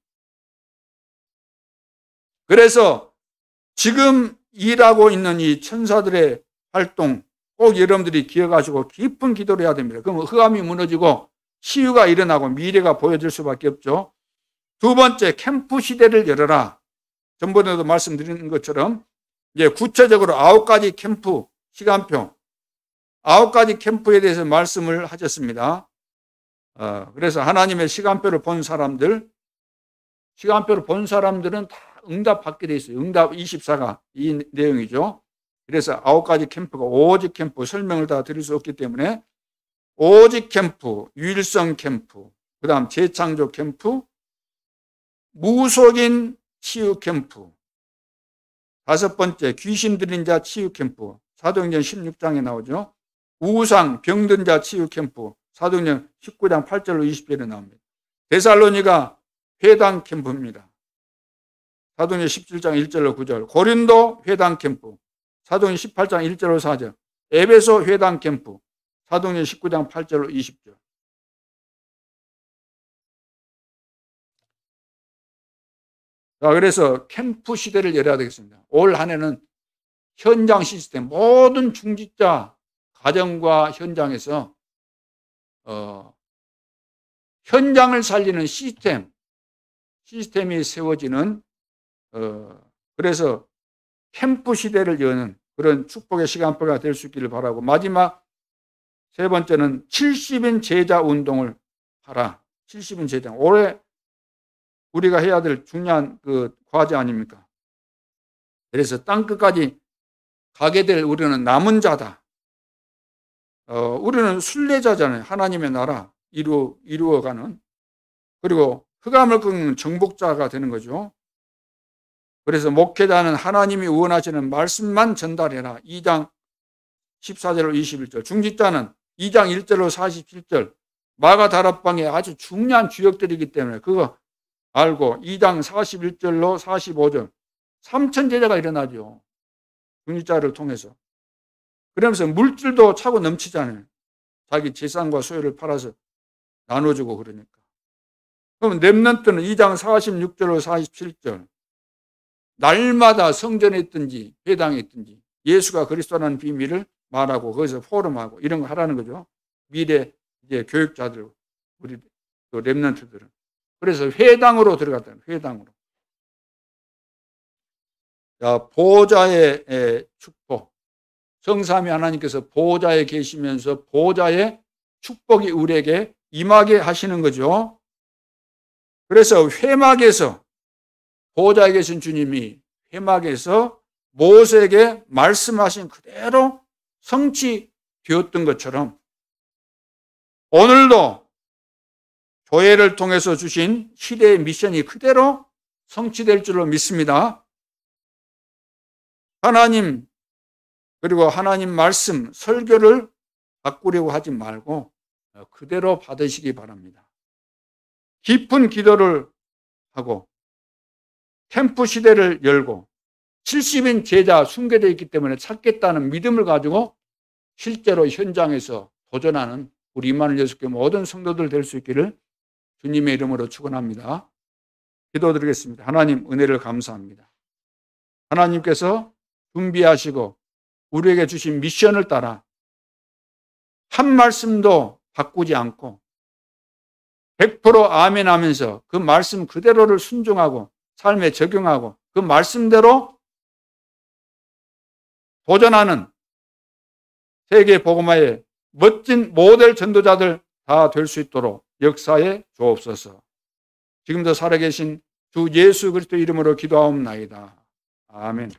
그래서 지금 일하고 있는 이 천사들의 활동 꼭 여러분들이 기억하시고 깊은 기도를 해야 됩니다. 그러면 흑암이 무너지고 치유가 일어나고 미래가 보여질 수밖에 없죠. 두 번째, 캠프 시대를 열어라. 전번에도 말씀드린 것처럼 이제 구체적으로 9가지 캠프 시간표, 9가지 캠프에 대해서 말씀을 하셨습니다. 그래서 하나님의 시간표를 본 사람들은 다 응답받게 돼 있어요. 응답 24가 이 내용이죠. 그래서 9가지 캠프가 오직 캠프, 설명을 다 드릴 수 없기 때문에 오직 캠프, 유일성 캠프, 그 다음 재창조 캠프, 무속인 치유 캠프, 다섯 번째 귀신 들린 자 치유 캠프, 사도행전 16장에 나오죠. 우상 병든 자 치유 캠프, 사도행전 19장 8절로 20절에 나옵니다. 데살로니가 회당 캠프입니다. 사도행전 17장 1절로 9절, 고린도 회당 캠프, 사도행전 18장 1절로 4절, 에베소 회당 캠프, 사도행전 19장 8절로 20절. 자, 그래서 캠프 시대를 열어야 되겠습니다. 올 한 해는 현장 시스템, 모든 중직자 가정과 현장에서 현장을 살리는 시스템이 세워지는 그래서 캠프 시대를 여는 그런 축복의 시간표가 될 수 있기를 바라고, 마지막 세 번째는 70인 제자 운동을 하라. 70인 제자. 올해 우리가 해야 될 중요한 그 과제 아닙니까? 그래서 땅끝까지 가게 될 우리는 남은 자다. 우리는 순례자잖아요. 하나님의 나라 이루어가는. 그리고 흑암을 꺾는 정복자가 되는 거죠. 그래서 목회자는 하나님이 원하시는 말씀만 전달해라. 2장 14절로 21절. 중직자는 2장 1절로 47절. 마가 다락방의 아주 중요한 주역들이기 때문에 그거 알고 2장 41절로 45절. 3천 제자가 일어나죠. 중직자를 통해서. 그러면서 물질도 차고 넘치잖아요. 자기 재산과 소유를 팔아서 나눠주고 그러니까. 그럼 렘넌트는 2장 46절로 47절. 날마다 성전에 있든지 회당에 있든지 예수가 그리스도라는 비밀을 말하고 거기서 포럼하고 이런 거 하라는 거죠. 미래 이제 교육자들, 우리 또 렘넌트들은. 그래서 회당으로 들어갔다. 회당으로. 자, 보호자의 축복. 성삼위 하나님께서 보호자에 계시면서 보호자의 축복이 우리에게 임하게 하시는 거죠. 그래서 회막에서 보좌에 계신 주님이 회막에서 모세에게 말씀하신 그대로 성취되었던 것처럼 오늘도 교회를 통해서 주신 시대의 미션이 그대로 성취될 줄로 믿습니다. 하나님 그리고 하나님 말씀 설교를 바꾸려고 하지 말고 그대로 받으시기 바랍니다. 깊은 기도를 하고 캠프 시대를 열고 70인 제자 숨겨져 있기 때문에 찾겠다는 믿음을 가지고 실제로 현장에서 도전하는 우리 임마누엘 예수교회 모든 성도들 될 수 있기를 주님의 이름으로 축원합니다. 기도드리겠습니다. 하나님 은혜를 감사합니다. 하나님께서 준비하시고 우리에게 주신 미션을 따라 한 말씀도 바꾸지 않고 100% 아멘 하면서 그 말씀 그대로를 순종하고 삶에 적용하고 그 말씀대로 도전하는 세계 복음화의 멋진 모델 전도자들 다 될 수 있도록 역사에 주옵소서. 지금도 살아계신 주 예수 그리스도 이름으로 기도하옵나이다. 아멘.